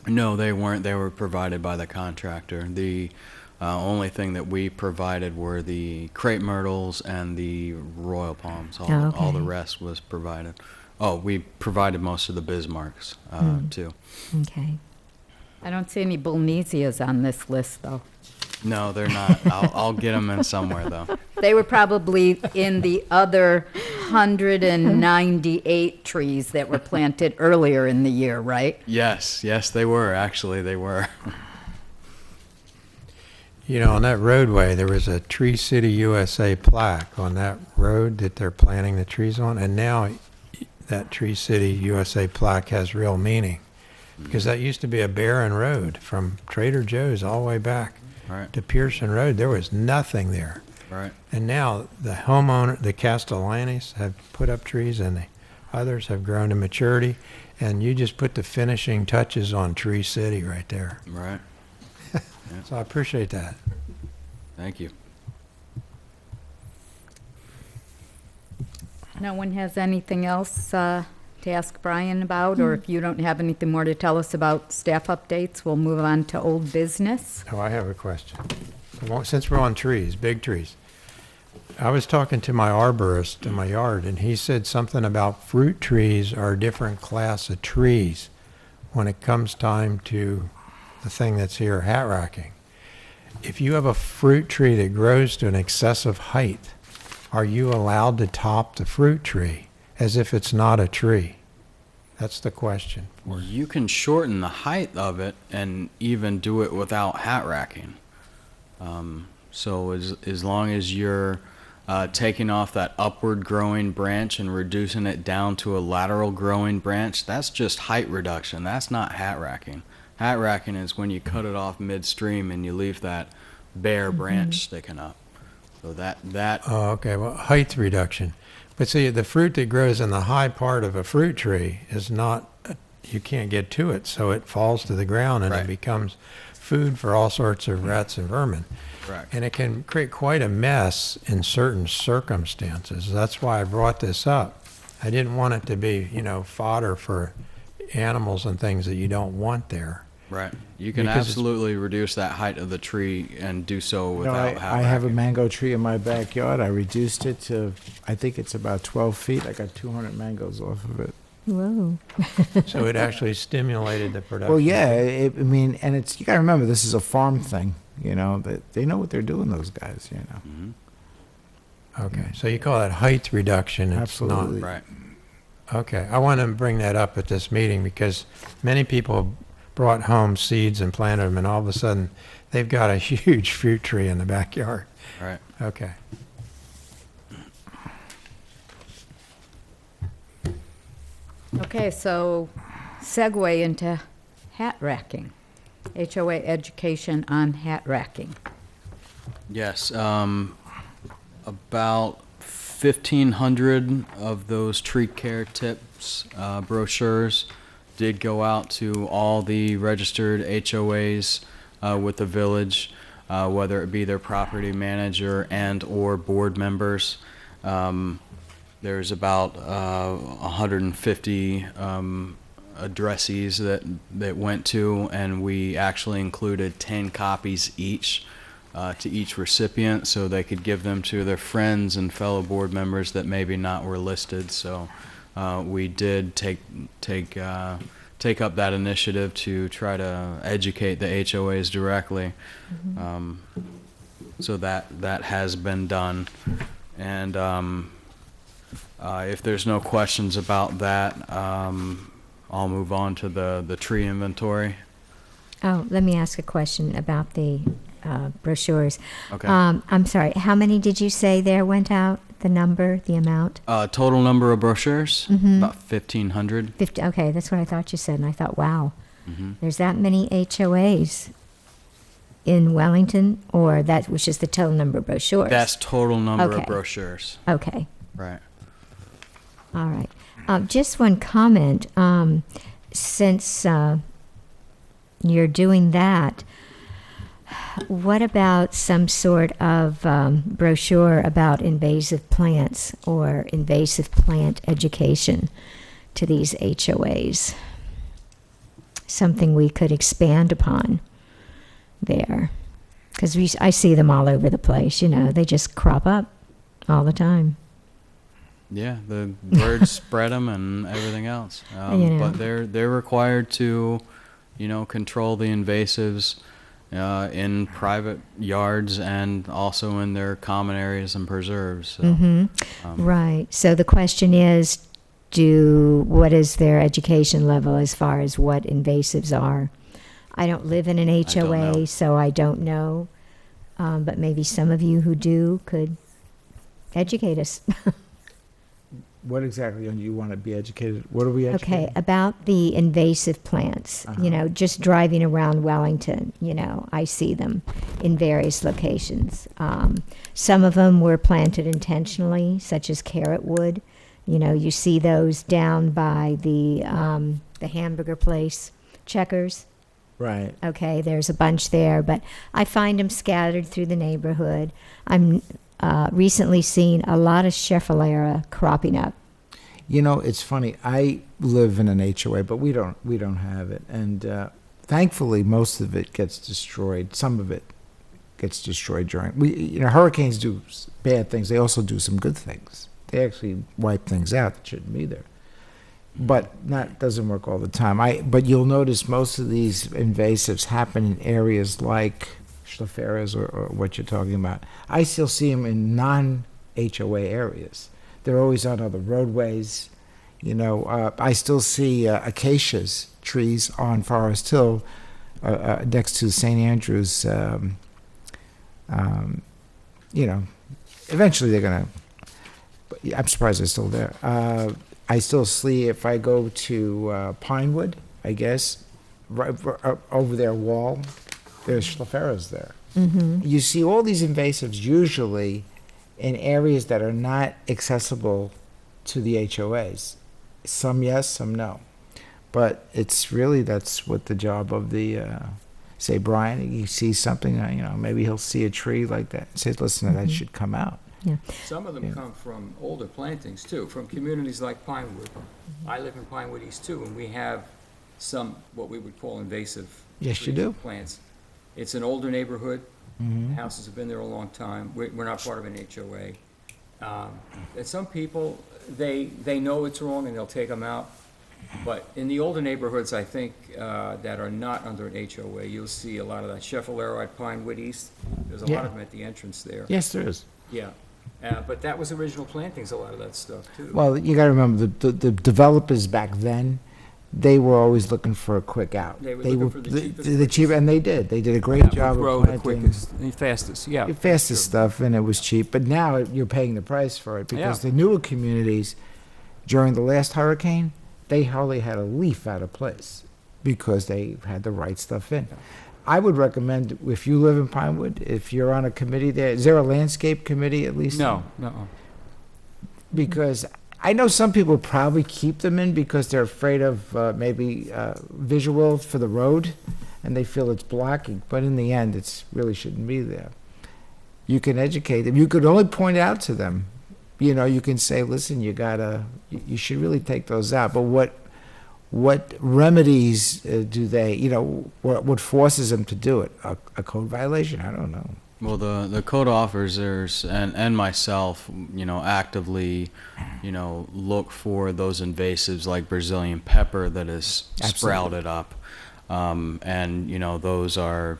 No, they weren't. They were provided by the contractor. The only thing that we provided were the crepe myrtles and the royal palms. All the Okay. rest was provided. Oh, we provided most of the Bismarcks too. Okay. I don't see any Bulnesias on this list, though. No, they're not. I'll get them in somewhere though. They were probably in the other 198 trees that were planted earlier in the year, right? Yes, they were. Actually, they were. You know, on that roadway, there was a Tree City USA plaque on that road that they're planting the trees on, and now that Tree City USA plaque has real meaning, because that used to be a barren road from Trader Joe's all the way back Right, to Pearson Road. There was nothing there. right. And now the homeowner, the Castellanis, have put up trees, and the others have grown to maturity, and you just put the finishing touches on Tree City right there. Right. So I appreciate that. Thank you. No one has anything else to ask Brian about, or if you don't have anything more to tell us about staff updates, we'll move on to old business. Oh, I have a question. Since we're on trees, big trees, I was talking to my arborist in my yard, and he said something about fruit trees are a different class of trees when it comes time to the thing that's here, hat racking. If you have a fruit tree that grows to an excessive height, are you allowed to top the fruit tree as if it's not a tree? That's the question. Or you can shorten the height of it and even do it without hat racking. So as long as you're taking off that upward growing branch and reducing it down to a lateral growing branch, that's just height reduction. That's not hat racking. Hat racking is when you cut it off midstream and you leave that bare branch sticking up. So that Oh, okay, well, height reduction. But see, the fruit that grows in the high part of a fruit tree is not, you can't get to it, so it falls to the ground and Right. it becomes food for all sorts of rats and vermin. correct. And it can create quite a mess in certain circumstances. That's why I brought this up. I didn't want it to be, fodder for animals and things that you don't want there. Right. You can Because it's- absolutely reduce that height of the tree and do so No, without hat I have a racking. mango tree in my backyard. I reduced it to, I think it's about 12 feet. I got 200 mangoes off of it. Whoa. So it actually stimulated the production. Well, yeah, I mean, and it's, you gotta remember, this is a farm thing, you know, that they know what they're doing, those guys, you know. Okay, so you call that height reduction. It's Absolutely. Right. Not. Okay, I want to bring that up at this meeting because many people brought home seeds and planted them, and all of a sudden, they've got a huge fruit tree in the backyard. Right. Okay. Okay, so segue into hat racking. HOA education on hat racking. Yes, about 1,500 of those tree care tips brochures did go out to all the registered HOAs with the village, whether it be their property manager and/or board members. There's about 150 addressees that went to, and we actually included 10 copies each to each recipient, so they could give them to their friends and fellow board members that maybe not were listed. So we did take up that initiative to try to educate the HOAs directly. So that has been done, and if there's no questions about that, I'll move on to the tree inventory. Oh, let me ask a question about the brochures. Okay. I'm sorry, how many did you say there went out? The number, the amount? Total number of brochures, about 1,500. 50, okay, that's what I thought you said, and I thought, wow, Mm-hmm. there's that many HOAs in Wellington, or that was just the total number of brochures? That's total number Okay. of brochures. Okay, Right. all right. Just one comment, since you're doing that, what about some sort of brochure about invasive plants or invasive plant education to these HOAs? Something we could expand upon there. Because I see them all over the place, you know, they just crop up all the time. Yeah, the birds spread them and everything else. You know. But they're required to, control the invasives in private yards and also in their common areas and preserves. So, Right. So the question is, what is their education level as far as what invasives are? I don't live in an don't HOA, know. so I don't know. But maybe some of you who do could educate us. What exactly do you want to be educated? What are we educated? Okay, about the invasive plants, just driving around Wellington, I see them in various locations. Some of them were planted intentionally, such as carrot wood. You see those down by the hamburger place, Checkers. Right. Okay, there's a bunch there, but I find them scattered through the neighborhood. I'm recently seen a lot of Schefflera cropping up. It's funny. I live in an HOA, but we don't have it, and thankfully, most of it gets destroyed. Some of it gets destroyed during hurricanes do bad things. They also do some good things. They actually wipe things out that shouldn't be there. But that doesn't work all the time. But you'll notice most of these invasives happen in areas like Scheffleras or what you're talking about. I still see them in non-HOA areas. They're always on other roadways. I still see acacias trees on Forest Hill next to St. Andrews. Eventually they're going to... I'm surprised they're still there. I still see, if I go to Pinewood, I guess, right over their wall, there's Scheffleras there. You see all these invasives usually in areas that are not accessible to the HOAs. Some yes, some no. But that's what the job of the, say, Brian, he sees something, maybe he'll see a tree like that and says, listen, that should come out. Yeah. Some of them come from older plantings too, from communities like Pinewood. I live in Pinewood East too, and we have some, what we would call invasive Yes, you trees do. and plants. It's an older neighborhood. Houses have been there a long time. We're not part of an HOA. And some people, they know it's wrong and they'll take them out. But in the older neighborhoods, I think, that are not under an HOA, you'll see a lot of that. Chevalier at Pinewood East, there's a Yeah. lot of them at the entrance there. Yes, there is. Yeah. But that was original plantings, a lot of that stuff, too. Well, you gotta remember, the developers back then, they were always looking for a quick out. They were looking for the cheapest, The cheap, and they did. They did a great That would job grow of the planting. quickest, the fastest, yeah. The fastest stuff, and it was cheap. But now you're paying the price for it because Yeah. the newer communities, during the last hurricane, they hardly had a leaf out of place because they had the right stuff in. I would recommend, if you live in Pinewood, if you're on a committee there, is there a landscape committee at least? No. Because I know some people probably keep them in because they're afraid of maybe visual for the road, and they feel it's blocking. But in the end, it's really shouldn't be there. You can educate them. You could only point out to them. You know, you can say, "Listen, you should really take those out." But what remedies do they? You know, what forces them to do it? A code violation? I don't know. Well, the code officers and myself, actively, look for those invasives like Brazilian pepper that is sprouted up. And, those are,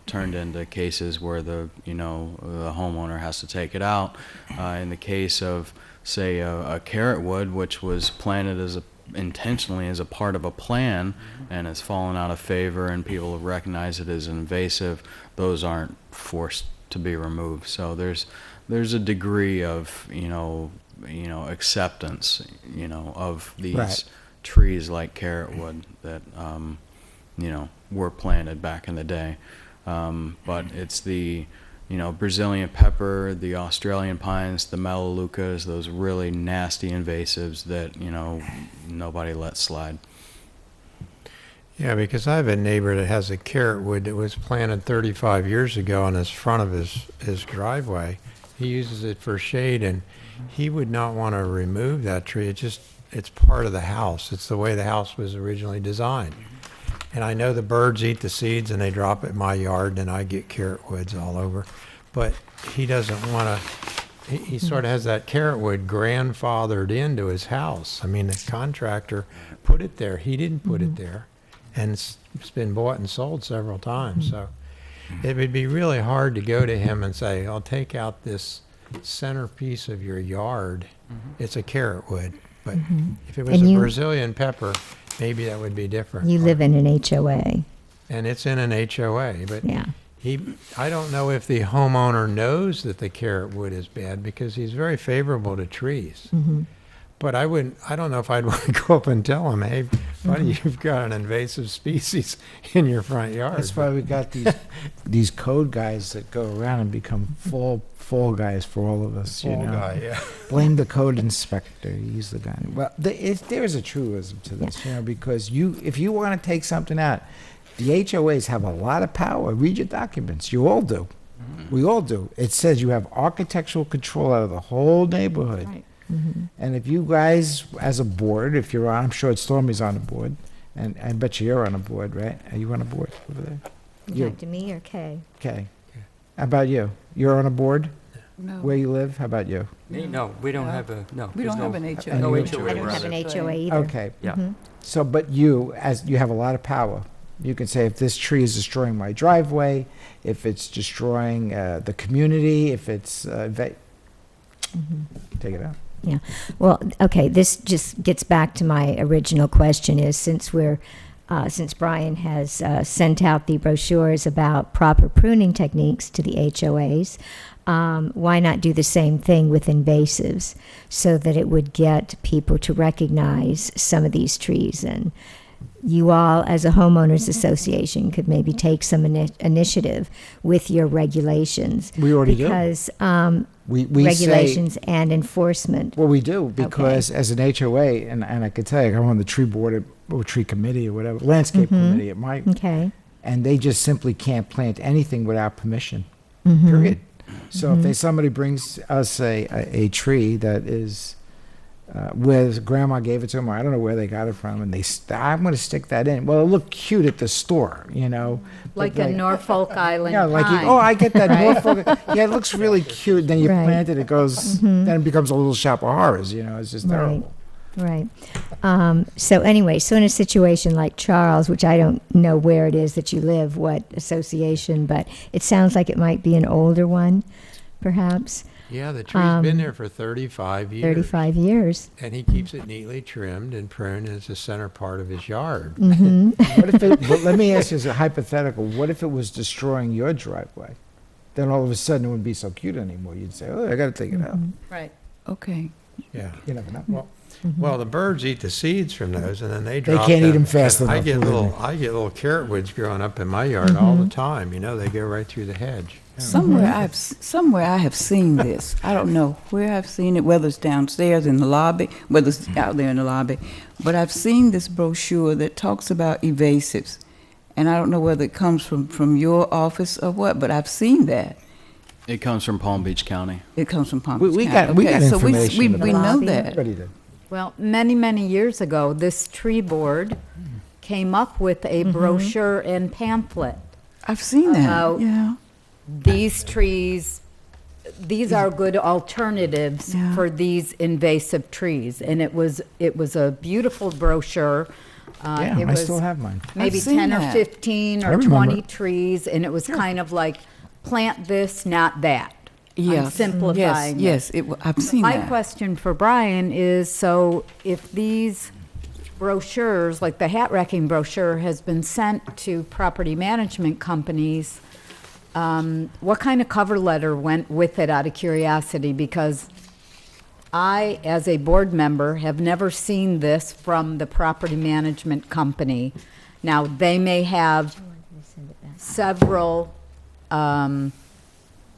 turned into cases where the homeowner has to take it out. In the case of, say, a carrot wood, which was planted intentionally as a part of a plan and has fallen out of favor and people have recognized it as invasive, those aren't forced to be removed. So there's a degree of, acceptance, of these Right. trees like carrot wood that, were planted back in the day. But it's the, Brazilian pepper, the Australian pines, the melaleucas, those really nasty invasives that, nobody lets slide. Yeah, because I have a neighbor that has a carrot wood that was planted 35 years ago on his front of his driveway. He uses it for shade, and he would not want to remove that tree. It's part of the house. It's the way the house was originally designed. And I know the birds eat the seeds and they drop it in my yard, and I get carrot woods all over. But he doesn't want to, he sort of has that carrot wood grandfathered into his house. I mean, the contractor put it there. He didn't put it there. And it's been bought and sold several times. So it would be really hard to go to him and say, I'll take out this centerpiece of your yard. It's a carrot wood. But if it was And a you- Brazilian pepper, maybe that would be different. You live in an HOA, And it's in an HOA, but yeah. I don't know if the homeowner knows that the carrot wood is bad because he's very favorable to trees. But I don't know if I'd want to go up and tell him, hey, buddy, you've got an invasive species in your front yard. That's why we got these code guys that go around and become fall guys for all of us. Fall guy, yeah. Blame the code inspector. He's the guy. Well, there is a truism to this, because if you want to take something out, the HOAs have a lot of power. Read your documents. You all do. We all do. It says you have architectural control out of the whole neighborhood. Right. And if you guys, as a board, if you're on, I'm sure Stormy's on the board, and I bet you're on a board, right? Are you on a board over there? You. To me or Kay? Okay. How about you? You're on a board No, where you live? How about you? No, we don't have a, no. we don't there's have an no- HOA. No I I HOA don't have around an it. HOA either. Okay. Yeah. So, but you, as you have a lot of power, you can say if this tree is destroying my driveway, if it's destroying the community, if it's take it out. Well, okay, this just gets back to my original question is since Brian has sent out the brochures about proper pruning techniques to the HOAs, why not do the same thing with invasives so that it would get people to recognize some of these trees? And you all, as a homeowners association, could maybe take some initiative with your regulations. We already do. Because We regulations and enforcement. Well, we do, because as an HOA, and I can tell you, I'm on the tree board or tree committee or whatever, landscape committee at my, Okay. and they just simply can't plant anything without permission, Mm-hmm. period. So if somebody brings us a tree that is, where grandma gave it to them, or I don't know where they got it from, and I'm going to stick that in. Well, it looked cute at the store, but Like a Norfolk Island yeah, like pine. I get that right? Norfolk. Yeah, it looks really cute. Then you Right. plant it, it goes. Then it becomes a little shop of horrors. It's just Right. terrible. Right. So anyway, so in a situation like Charles, which I don't know where it is that you live, what association, but it sounds like it might be an older one, perhaps, Yeah, the tree's been there for 35 years. 35 years. And he keeps it neatly trimmed and pruned as the center part of his yard. Mm-hmm. What if it, but let me ask you as a hypothetical, what if it was destroying your driveway? Then all of a sudden it wouldn't be so cute anymore. You'd say, oh, I got to take it out. Right. Okay. Yeah. You never know. Well, the birds eat the seeds from those, and then they They drop can't eat 'em them. fast And enough, believe me. I get little carrot woods growing up in my yard all the time. You know, they go right through the hedge. Yeah. Somewhere I have seen this. I don't know where I've seen it, whether it's downstairs in the lobby, whether it's out there in the lobby. But I've seen this brochure that talks about evasives. And I don't know whether it comes from your office or what, but I've seen that. It comes from Palm Beach County. It comes from Palm We Beach got County. Okay, so information we about know it. that. Everybody did. Well, many, many years ago, this tree board came up with a brochure and pamphlet. I've seen that. About- Yeah. These trees, these are good alternatives Yeah. for these invasive trees. And it was a beautiful brochure. Yeah, It I was still have mine. maybe I've seen 10 or that. 15 I or remember 20 it. trees, and it was kind of like, plant this, not that. I'm Yes. simplifying it. Yes, I've seen My that. question for Brian is, so if these brochures, like the hat racking brochure, has been sent to property management companies, what kind of cover letter went with it, out of curiosity? Because I, as a board member, have never seen this from the property management company. Now, they may have several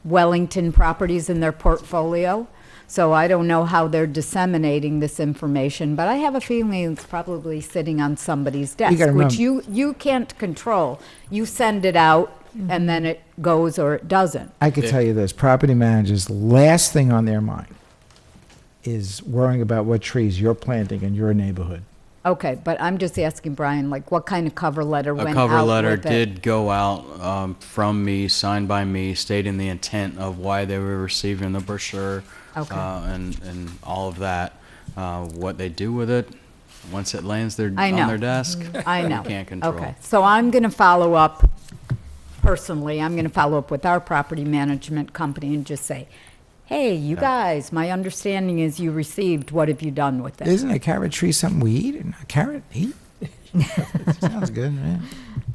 Wellington properties in their portfolio, so I don't know how they're disseminating this information, but I have a feeling it's probably sitting on somebody's desk, gotta which remember- you can't control. You send it out, and then it goes or it doesn't. I could tell you this, property managers, last thing on their mind is worrying about what trees you're planting in your neighborhood. Okay, but I'm just asking Brian, like, what kind of cover letter went A out cover letter with it? did go out from me, signed by me, stating the intent of why they were receiving the brochure Okay. and all of that. What they do with it, once it lands I know. on their desk, I know. we can't control. Okay, so I'm going to follow up, personally, I'm going to follow up with our property management company and just say, hey, you guys, my understanding is you received, what have you done with it? Isn't a carrot tree something we eat? And a carrot eat? Sounds good, man.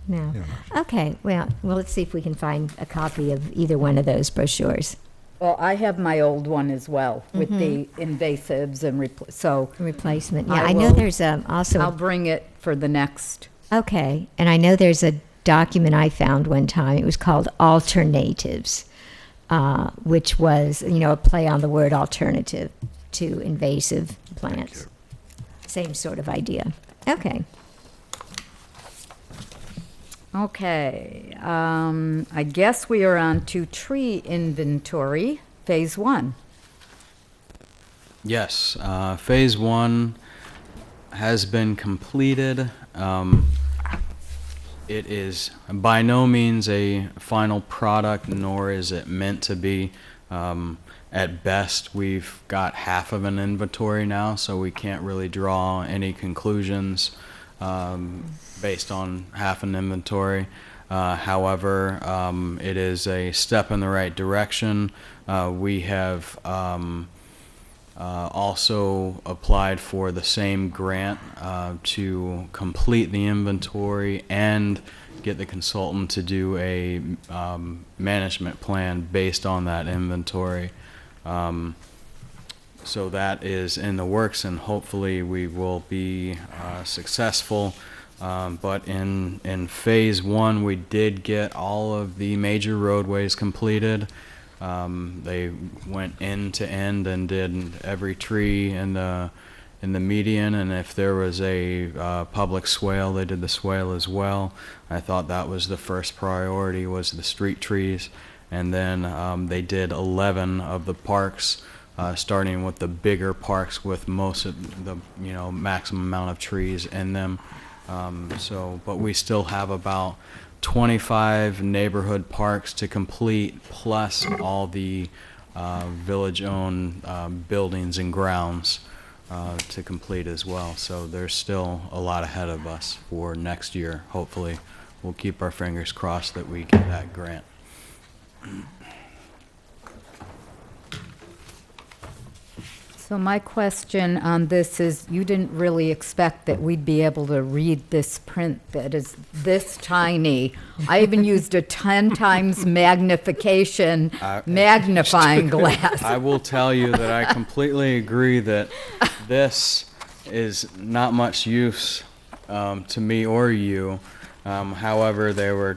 No. Okay, well, let's see if we can find a copy of either one of those brochures. Well, I have my old one as well, with the invasives and, so Replacement. Yeah, I I know will- there's also I'll bring it for the next, Okay, and I know there's a document I found one time. It was called Alternatives, which was, a play on the word alternative to invasive plants. Same sort of idea. Okay. okay. I guess we are on to tree inventory, phase 1. Yes, phase 1 has been completed. It is by no means a final product, nor is it meant to be. At best, we've got half of an inventory now, so we can't really draw any conclusions based on half an inventory. However, it is a step in the right direction. We have also applied for the same grant to complete the inventory and get the consultant to do a management plan based on that inventory. So that is in the works, and hopefully we will be successful. But in phase 1, we did get all of the major roadways completed. They went end to end and did every tree in the median, and if there was a public swale, they did the swale as well. I thought that was the first priority, was the street trees, and then they did 11 of the parks, starting with the bigger parks with most of the maximum amount of trees in them. But we still have about 25 neighborhood parks to complete, plus all the village-owned buildings and grounds. to complete as well. So there's still a lot ahead of us for next year. Hopefully, we'll keep our fingers crossed that we get that grant. So my question on this is, you didn't really expect that we'd be able to read this print that is this tiny. I even used a 10 times magnification magnifying glass. I will tell you that I completely agree that this is not much use to me or you. However, they were,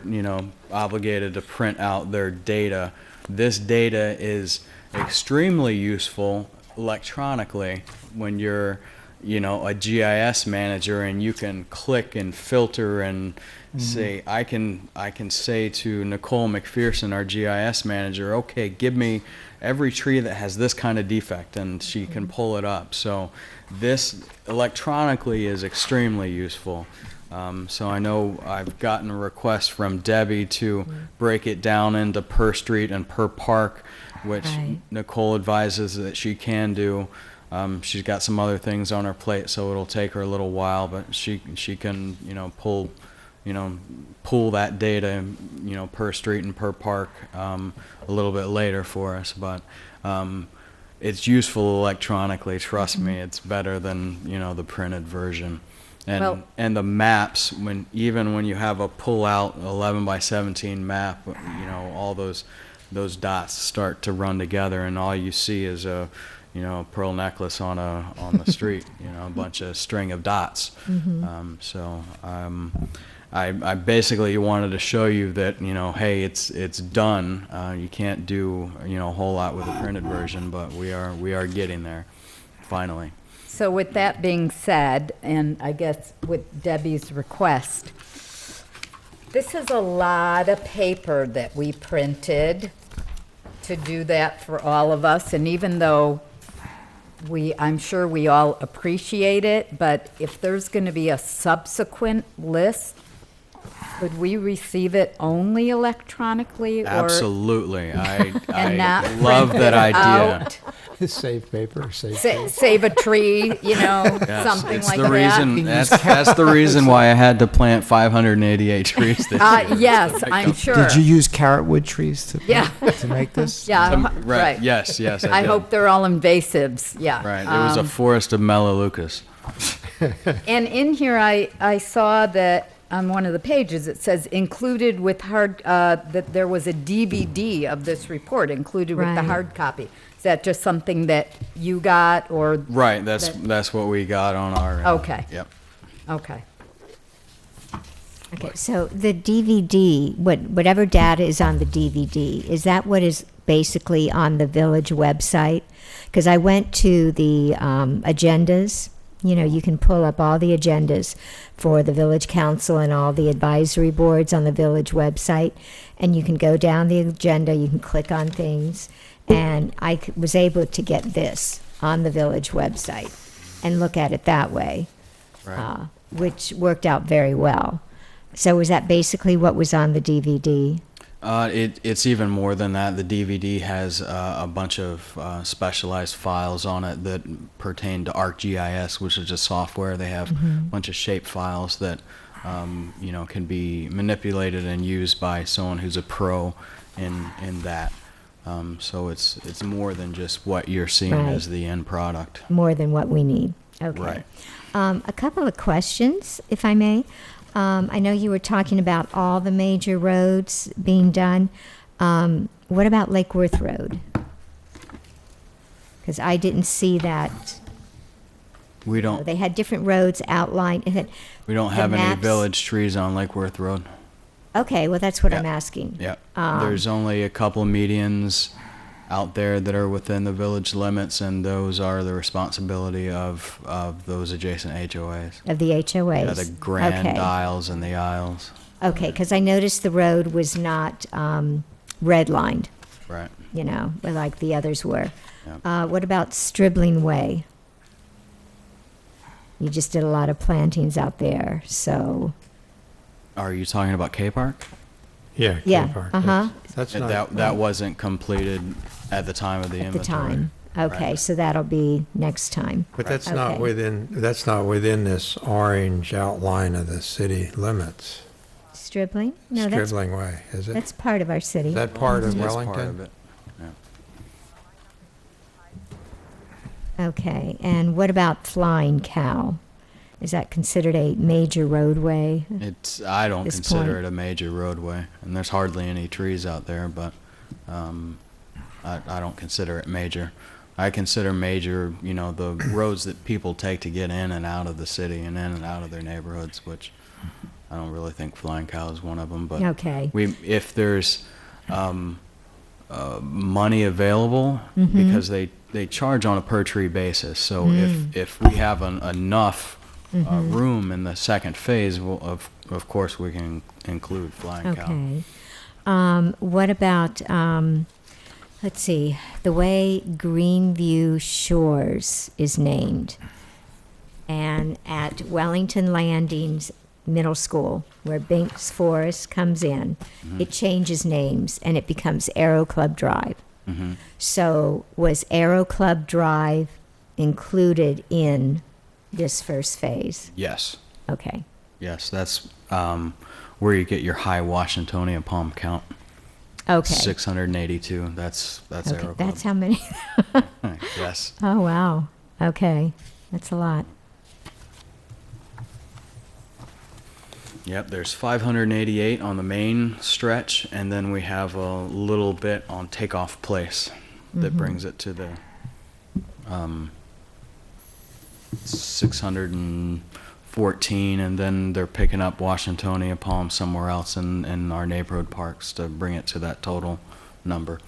obligated to print out their data. This data is extremely useful electronically when you're, a GIS manager, and you can click and filter and say, I can say to Nicole McPherson, our GIS manager, okay, give me every tree that has this kind of defect, and she can pull it up. So this electronically is extremely useful. So I know I've gotten a request from Debbie to break it down into per street and per park, which Right. Nicole advises that she can do. She's got some other things on her plate, so it'll take her a little while, but she can, pull that data, per street and per park, a little bit later for us. But it's useful electronically. Trust me, it's better than, the printed version. And Well- and the maps, even when you have a pull-out 11 by 17 map, all those dots start to run together, and all you see is a pearl necklace on the street, a bunch of string of dots. I basically wanted to show you that, hey, it's done. You can't do a whole lot with the printed version, but we are getting there finally. So with that being said, and I guess with Debbie's request, this is a lot of paper that we printed to do that for all of us. And even though I'm sure we all appreciate it, but if there's going to be a subsequent list, could we receive it only electronically? Or Absolutely. I not love print that it idea. out? Save paper, save paper. Save a tree, Yes, something it's like the that. reason, that's the reason why I had to plant 588 trees this year. Yes, I'm sure. Did you use carrot wood trees to, Yeah. to make this? Yeah, Right, yes, I did. hope they're all invasives, yeah. Right, it was a forest of Melaleucas. And in here, I saw that on one of the pages, it says included with that there was a DVD of this report included with the Right. hard copy. Is that just something that you got, or? Right, that's what we got on our end. Okay. Yep. Okay. Okay, so the DVD, whatever data is on the DVD, is that what is basically on the village website? Because I went to the agendas. You can pull up all the agendas for the village council and all the advisory boards on the village website, and you can go down the agenda, you can click on things, and I was able to get this on the village website and look at it that way, Right. which worked out very well. So was that basically what was on the DVD? It's even more than that. The DVD has a bunch of specialized files on it that pertain to ArcGIS, which is a software. They have a bunch of shape files that can be manipulated and used by someone who's a pro in that. So it's more than just what you're seeing Right. as the end product. More than what we need. Okay. Right. A couple of questions, if I may. I know you were talking about all the major roads being done. What about Lake Worth Road? Because I didn't see that. We don't They had different roads outlined. we don't have any maps- village trees on Lake Worth Road. Okay, well, that's what Yeah. I'm asking. Yeah. There's only a couple medians out there that are within the village limits, and those are the responsibility of those adjacent HOAs. Of the HOAs. Yeah, the grand Okay. aisles and the aisles. Okay, because I noticed the road was not redlined, Right. like the others were. Yeah. What about Stribling Way? You just did a lot of plantings out there, so, Are you talking about K Park? Yeah, K Yeah, Park. uh-huh. That's not. That wasn't completed at the time of the at the inventory. time. Okay, so that'll be next time. But that's Okay. not within this orange outline of the city limits. Stribling? No, that's, Stribling Way, is it? that's part of our city. Is that part of That's part Wellington? of it. Okay, and what about Flying Cow? Is that considered a major roadway? I don't This consider point. it a major roadway, and there's hardly any trees out there, but I don't consider it major. I consider major, the roads that people take to get in and out of the city and in and out of their neighborhoods, which I don't really think Flying Cow is one of them. But Okay. if there's money available, Mm-hmm. because they charge on a per tree basis. So Mm. if we have enough Mm-hmm. room in the second phase, of course we can include Flying Cow. Okay. What about, let's see, the way Greenview Shores is named, and at Wellington Landings Middle School, where Binks Forest comes in, it changes names and it becomes Aero Club Drive. Hmm. So was Aero Club Drive included in this first phase? Yes. Okay. Yes, that's where you get your high Washingtonia palm count. Okay. 682. That's Okay. Aero Club. That's how many? Yes. Oh, wow. Okay. That's a lot. Yep, there's 588 on the main stretch, and then we have a little bit on Takeoff Place that brings it to the 614, and then they're picking up Washingtonia Palm somewhere else in our neighborhood parks to bring it to that total number.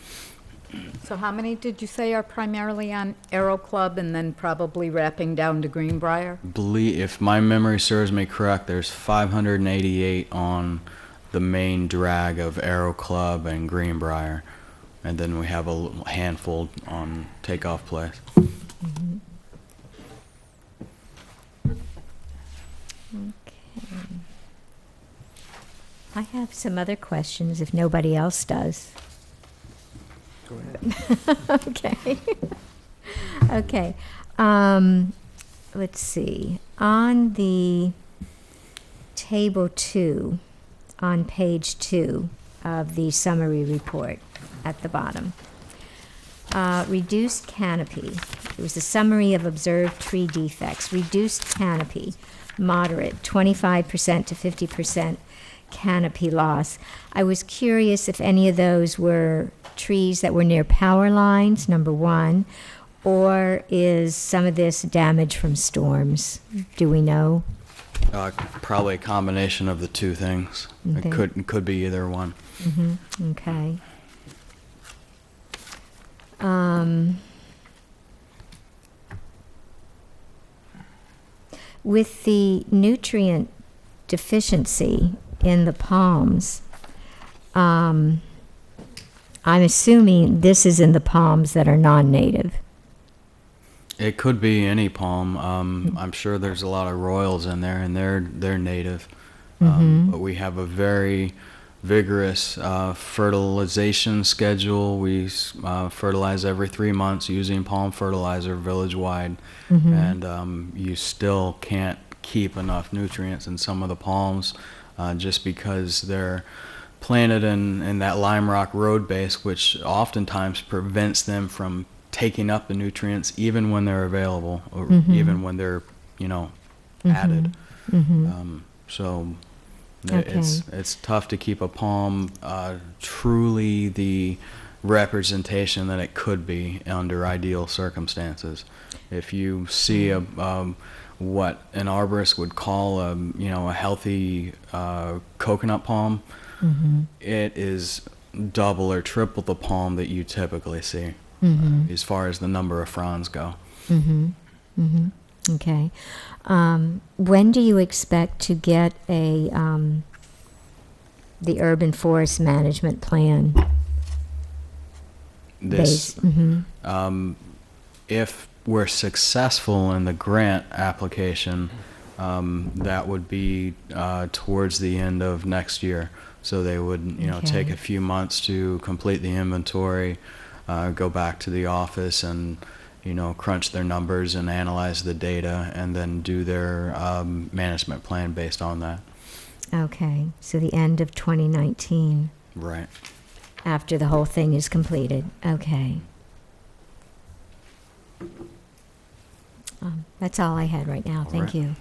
So how many did you say are primarily on Aero Club and then probably wrapping down to Greenbrier? If my memory serves me correct, there's 588 on the main drag of Aero Club and Greenbrier, and then we have a handful on Takeoff Place. I have some other questions if nobody else does. Go ahead. Okay. Okay. Let's see. On the table 2, on page 2 of the summary report at the bottom, reduced canopy. It was a summary of observed tree defects. Reduced canopy, moderate, 25% to 50% canopy loss. I was curious if any of those were trees that were near power lines, number one, or is some of this damage from storms? Do we know? Probably a combination of the two things. Okay. It could be either one. Okay. With the nutrient deficiency in the palms, I'm assuming this is in the palms that are non-native. It could be any palm. I'm sure there's a lot of royals in there, and they're native. But we have a very vigorous fertilization schedule. We fertilize every 3 months using palm fertilizer village-wide, and you still can't keep enough nutrients in some of the palms just because they're planted in that lime rock road base, which oftentimes prevents them from taking up the nutrients even when they're available, or even when they're added. So it's tough to keep a palm truly the representation that it could be under ideal circumstances. If you see what an arborist would call a healthy coconut palm, it is double or triple the palm that you typically see as far as the number of fronds go. Okay. When do you expect to get the urban forest management plan? This, Mm-hmm. if we're successful in the grant application, that would be towards the end of next year. So they would, take Okay. a few months to complete the inventory, go back to the office and crunch their numbers and analyze the data and then do their management plan based on that. Okay, so the end of 2019, Right. after the whole thing is completed. Okay. That's all I had right now. Thank right. you.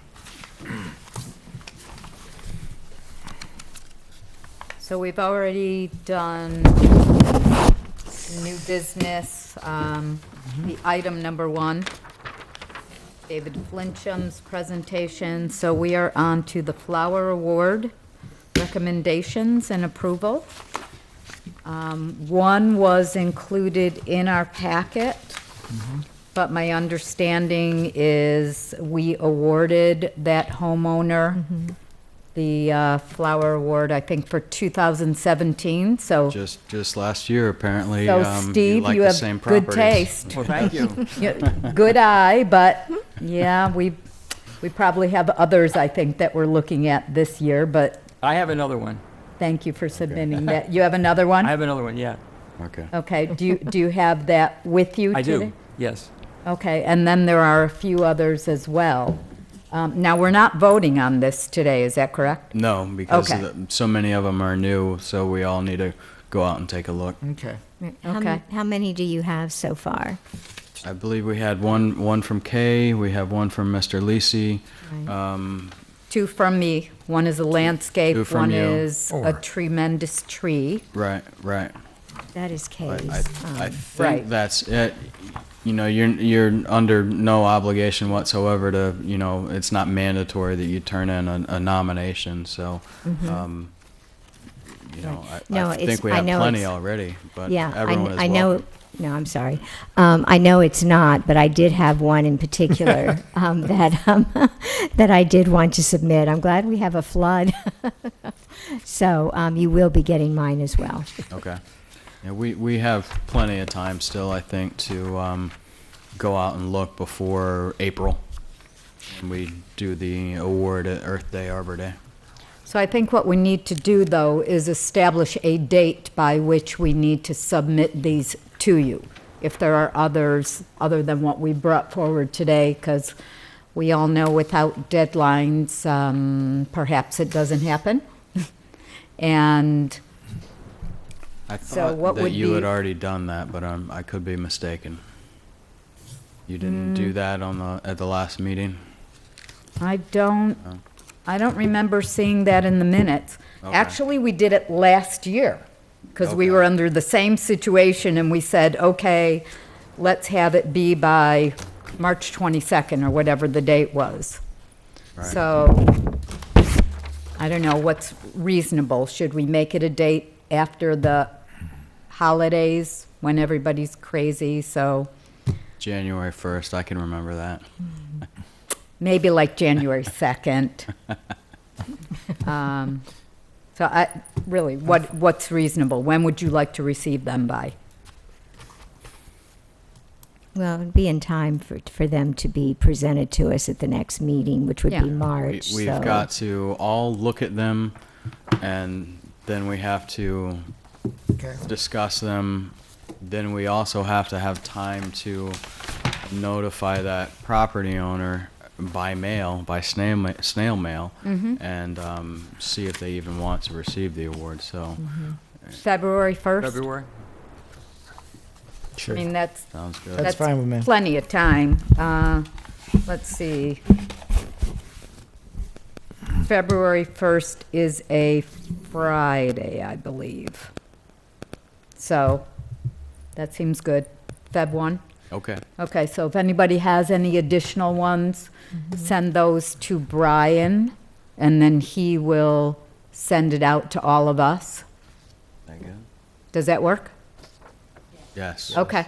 So we've already done new business, the item number 1, David Flincham's presentation. So we are on to the Flower Award recommendations and approval. One was included in our packet, but my understanding is we awarded that homeowner the Flower Award, I think, for 2017, so. Just last year, apparently. So you Steve, like you the have same good properties. taste. Well, thank you. Yeah, good eye, but yeah, we probably have others, I think, that we're looking at this year, but I have another one. thank you for submitting that. You have another one? I have another one, yeah. Okay. Okay, do you have that with you I today? do, yes. Okay, and then there are a few others as well. Now, we're not voting on this today, is that correct? No, because Okay. so many of them are new, so we all need to go out and take a look. Okay. Okay. How many do you have so far? I believe we had one from Kay, we have one from Mr. Lisi. Right. 2 from me. One is a landscape, 2 from one you. is a Four. tremendous tree. Right. That is But Kay's. I think Right. that's it. You're under no obligation whatsoever to, it's not mandatory that you turn in a nomination, so, No, I it's- think we I have know plenty it's- already, but Yeah, everyone is I know, welcome. no, I'm sorry. I know it's not, but I did have one in particular that I did want to submit. I'm glad we have a flood. So you will be getting mine as well. Okay. Yeah, we have plenty of time still, I think, to go out and look before April. And we do the award at Earth Day, Arbor Day. So I think what we need to do, though, is establish a date by which we need to submit these to you. If there are others other than what we brought forward today, because we all know without deadlines, perhaps it doesn't happen. And I So thought what that would you had be- already done that, but I could be mistaken. You didn't Mm. do that at the last meeting? I don't remember seeing that in the minutes. Okay. Actually, we did it last year, because we Okay. were under the same situation, and we said, okay, let's have it be by March 22nd, or whatever the date was. Right. So, I don't know, what's reasonable? Should we make it a date after the holidays, when everybody's crazy, so January 1st, I can remember that. maybe like January 2nd? So really, what's reasonable? When would you like to receive them by? Well, it'd be in time for them to be presented to us at the next meeting, which would Yeah. be March. We've so- got to all look at them, and then we have to Okay. discuss them. Then we also have to have time to notify that property owner by mail, by snail mail, and see if they even want to receive the award. So, February 1st? February? I Sure. mean, that's sounds good. That's fine with me. plenty of time. Let's see. February 1st is a Friday, I believe. So, that seems good. Feb 1? Okay. Okay, so if anybody has any additional ones, send those to Brian, and then he will send it out to all of us. That good? Does that work? Yes. Okay.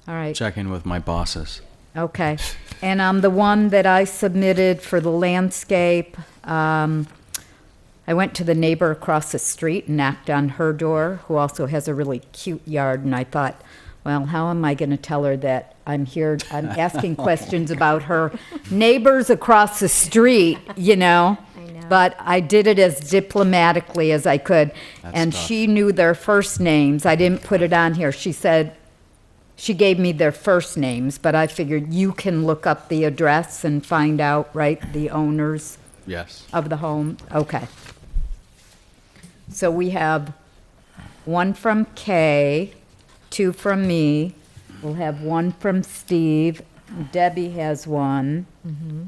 All right. Check in with my bosses. Okay. And the one that I submitted for the landscape, I went to the neighbor across the street and knocked on her door, who also has a really cute yard, and I thought, well, how am I going to tell her that I'm here, I'm asking questions about her neighbors across the street, you know? I know. But I did it as diplomatically as I could. That's And tough. she knew their first names. I didn't put it on here. She said, she gave me their first names, but I figured you can look up the address and find out, right, the owners Yes. of the home? Okay. So we have one from Kay, two from me. We'll have one from Steve. Debbie has one.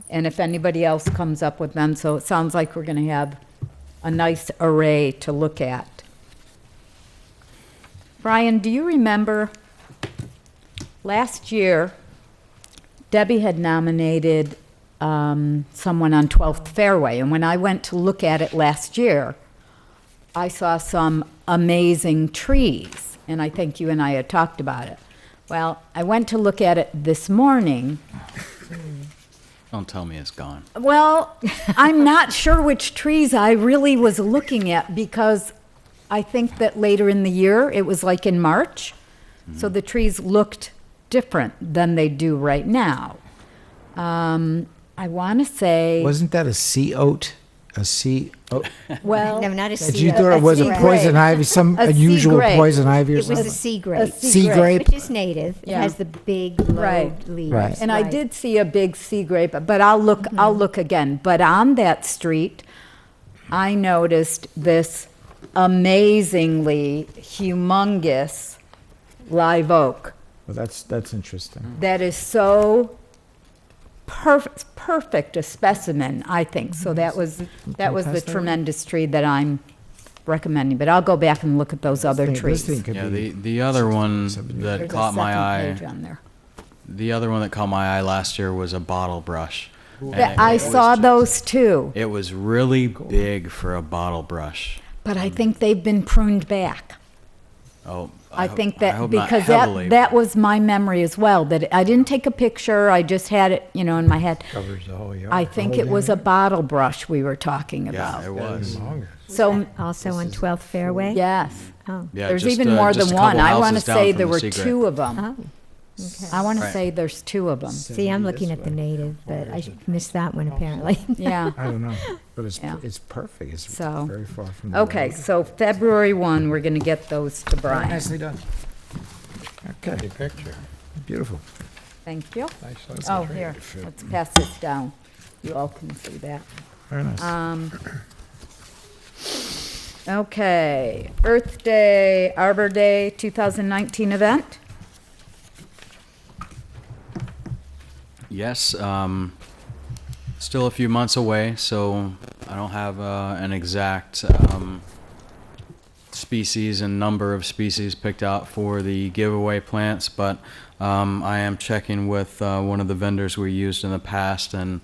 And if anybody else comes up with them, so it sounds like we're going to have a nice array to look at. Brian, do you remember last year, Debbie had nominated someone on 12th Fairway, and when I went to look at it last year, I saw some amazing trees, and I think you and I had talked about it. Well, I went to look at it this morning. Don't tell me it's gone. Well, I'm not sure which trees I really was looking at because I think that later in the year, it was like in March, so the trees looked different than they do right now. I want to say, Wasn't that a sea oat? A sea oat? well, No, not a Did sea. you thought it was a sea poison grape. ivy, some A sea unusual grape. poison ivy or It was something? a sea grape, Sea grape? which is native. It Yeah. has the big low Right. leaves. Right. and I did see a big sea grape, but I'll look again. But on that street, I noticed this amazingly humongous live oak Well, that's interesting. that is so perfect a specimen, I think. So that was the pass that tremendous tree that I'm recommending. But I'll go back and look at those other This trees. thing could Yeah, be. the other one There's that a caught my second page eye, on there. the other one that caught my eye last year was a bottle brush. And I it was saw just- those too, It was really big for a bottle brush. but I think they've been pruned back. Oh, I think that hope not because heavily, that but- was my memory as well, that I didn't take a picture, I just had it, in my head. Covers the whole yard. I think it was a bottle brush we were talking Yeah, about. it was. So, Also on 12th Fairway? yes, Oh, Yeah, there's just, even more just than a one. couple I want to houses down say from there the were Seagrape. two of them. oh. Okay. I want to Right. say there's two of them. See, I'm looking at the native, but I missed that one apparently. Yeah. I don't know, but Yeah. it's perfect. It's So- very far from. the Okay, road. so February 1, we're going to get those to Very Brian. nicely done. Okay, Pretty picture. beautiful. Thank you. Nice looking Oh, tree. here, let's pass this down. You all can see that. Very nice. Okay, Earth Day, Arbor Day 2019 event? Yes, still a few months away, so I don't have an exact species and number of species picked out for the giveaway plants, but I am checking with one of the vendors we used in the past and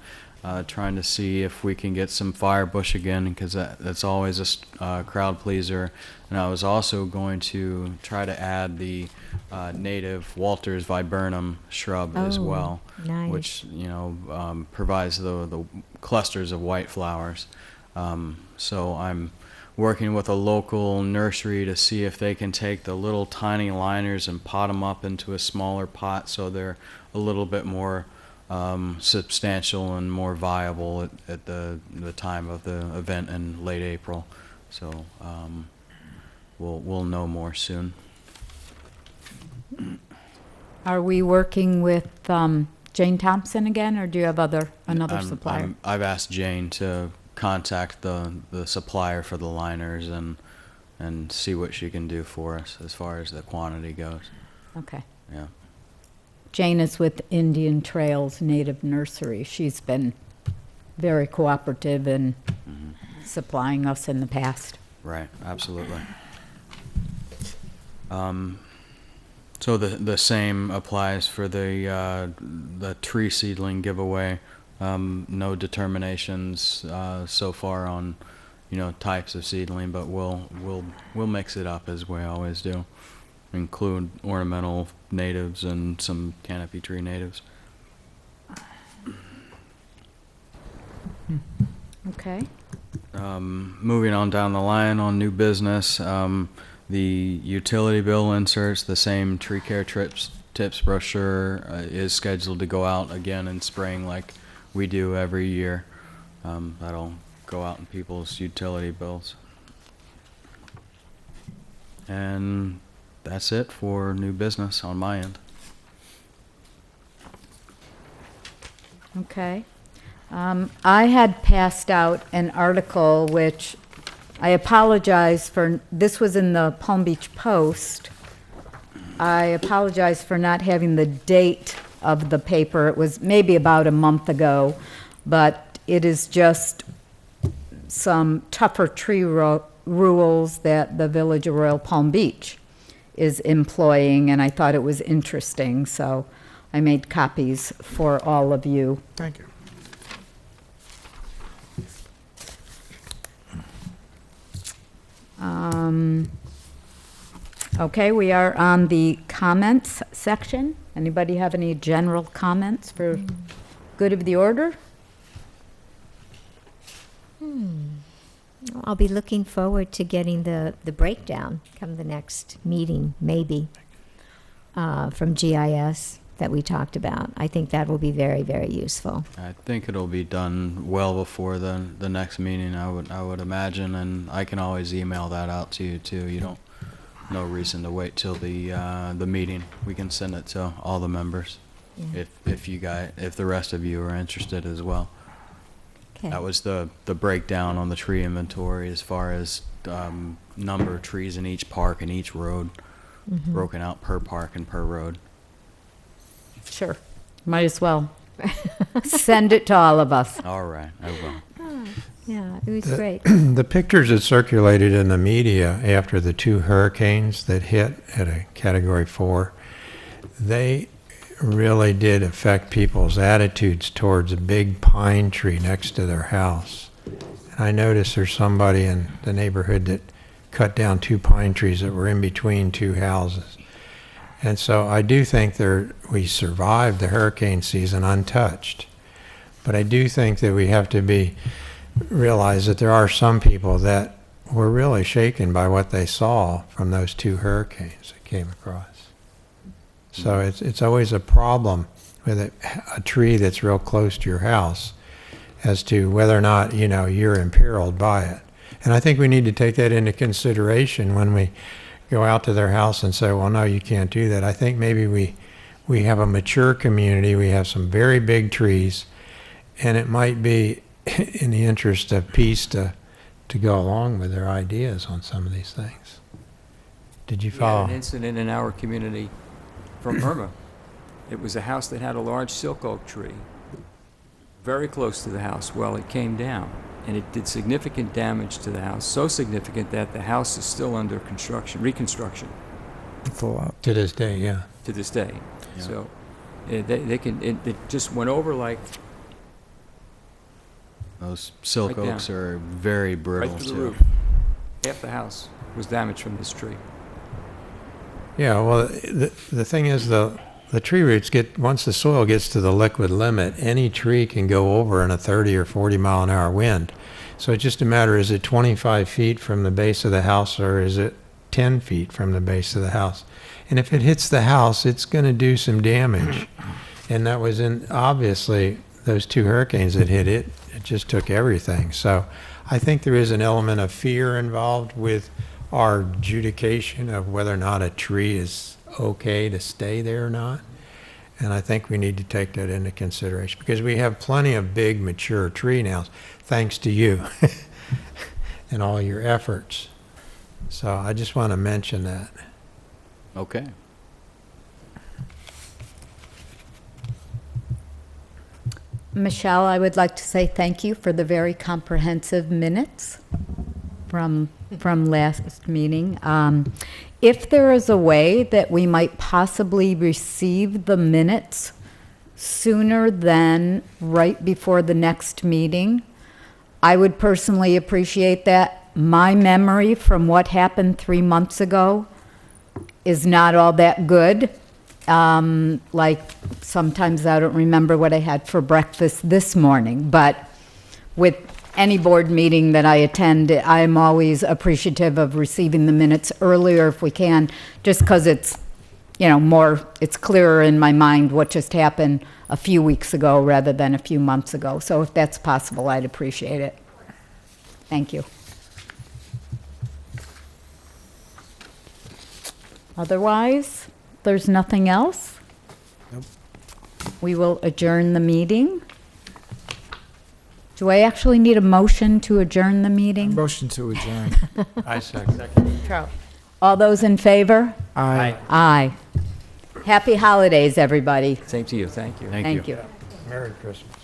trying to see if we can get some firebush again, because that's always a crowd pleaser. And I was also going to try to add the native Walters viburnum shrub as Oh, well, nice. which provides the clusters of white flowers. So I'm working with a local nursery to see if they can take the little tiny liners and pot them up into a smaller pot so they're a little bit more substantial and more viable at the time of the event in late April. So we'll know more soon. Are we working with Jane Thompson again, or do you have another supplier? I've asked Jane to contact the supplier for the liners and see what she can do for us as far as the quantity goes. Okay. Yeah. Jane is with Indian Trails Native Nursery. She's been very cooperative in supplying us in the past. Right, absolutely. So the same applies for the tree seedling giveaway. No determinations so far on, types of seedling, but we'll mix it up as we always do. Include ornamental natives and some canopy tree natives. Okay. Moving on down the line on new business, the utility bill inserts, the same tree care tips brochure is scheduled to go out again in spring like we do every year. That'll go out in people's utility bills. And that's it for new business on my end. Okay. I had passed out an article which I apologize for, this was in the Palm Beach Post. I apologize for not having the date of the paper. It was maybe about a month ago, but it is just some tougher tree rules that the Village of Royal Palm Beach is employing, and I thought it was interesting, so I made copies for all of you. Thank you. Okay, we are on the comments section. Anybody have any general comments for good of the order? I'll be looking forward to getting the breakdown come the next meeting, maybe, from GIS that we talked about. I think that will be very, very useful. I think it'll be done well before the next meeting, I would imagine, and I can always email that out to you too. You don't, no reason to wait till the meeting. We can send it to all the members, Yeah. if the rest of you are interested as well. Okay. That was the breakdown on the tree inventory as far as number of trees in each park and each road, broken out per park and per road. Sure, might as well. Send it to all of us. All right, I will. Yeah, it was great. The pictures that circulated in the media after the two hurricanes that hit at a Category 4, they really did affect people's attitudes towards a big pine tree next to their house. And I noticed there's somebody in the neighborhood that cut down two pine trees that were in between two houses. And so I do think we survived the hurricane season untouched. But I do think that we have to realize that there are some people that were really shaken by what they saw from those two hurricanes that came across. So it's always a problem with a tree that's real close to your house as to whether or not, you're imperiled by it. And I think we need to take that into consideration when we go out to their house and say, well, no, you can't do that. I think maybe we have a mature community. We have some very big trees, and it might be in the interest of peace to go along with their ideas on some of these things. Did you We had follow? an incident in our community from Irma. It was a house that had a large silk oak tree very close to the house. Well, it came down, and it did significant damage to the house, so significant that the house is still under reconstruction It's a lot. To this day, yeah. to this day. Yeah. So it just went over like Those silk Right down. oaks are very brittle right through the too. roof. Half the house was damaged from this tree. Yeah, well, the thing is, the tree roots once the soil gets to the liquid limit, any tree can go over in a 30 or 40 mile an hour wind. So it's just a matter, is it 25 feet from the base of the house, or is it 10 feet from the base of the house? And if it hits the house, it's going to do some damage. And that was obviously, those two hurricanes that hit it just took everything. So I think there is an element of fear involved with our adjudication of whether or not a tree is okay to stay there or not. And I think we need to take that into consideration because we have plenty of big mature tree now, thanks to you and all your efforts. So I just want to mention that. Okay. Michelle, I would like to say thank you for the very comprehensive minutes from last meeting. If there is a way that we might possibly receive the minutes sooner than right before the next meeting, I would personally appreciate that. My memory from what happened 3 months ago is not all that good. Like sometimes I don't remember what I had for breakfast this morning, but with any board meeting that I attend, I'm always appreciative of receiving the minutes earlier if we can, just because it's, it's clearer in my mind what just happened a few weeks ago rather than a few months ago. So if that's possible, I'd appreciate it. Thank you. Otherwise, there's nothing else. Nope. We will adjourn the meeting. Do I actually need a motion to adjourn the meeting? Motion to adjourn. I second. All those in favor? Aye. Aye. Happy holidays, everybody. Same to you, thank you. Thank you. Merry Christmas.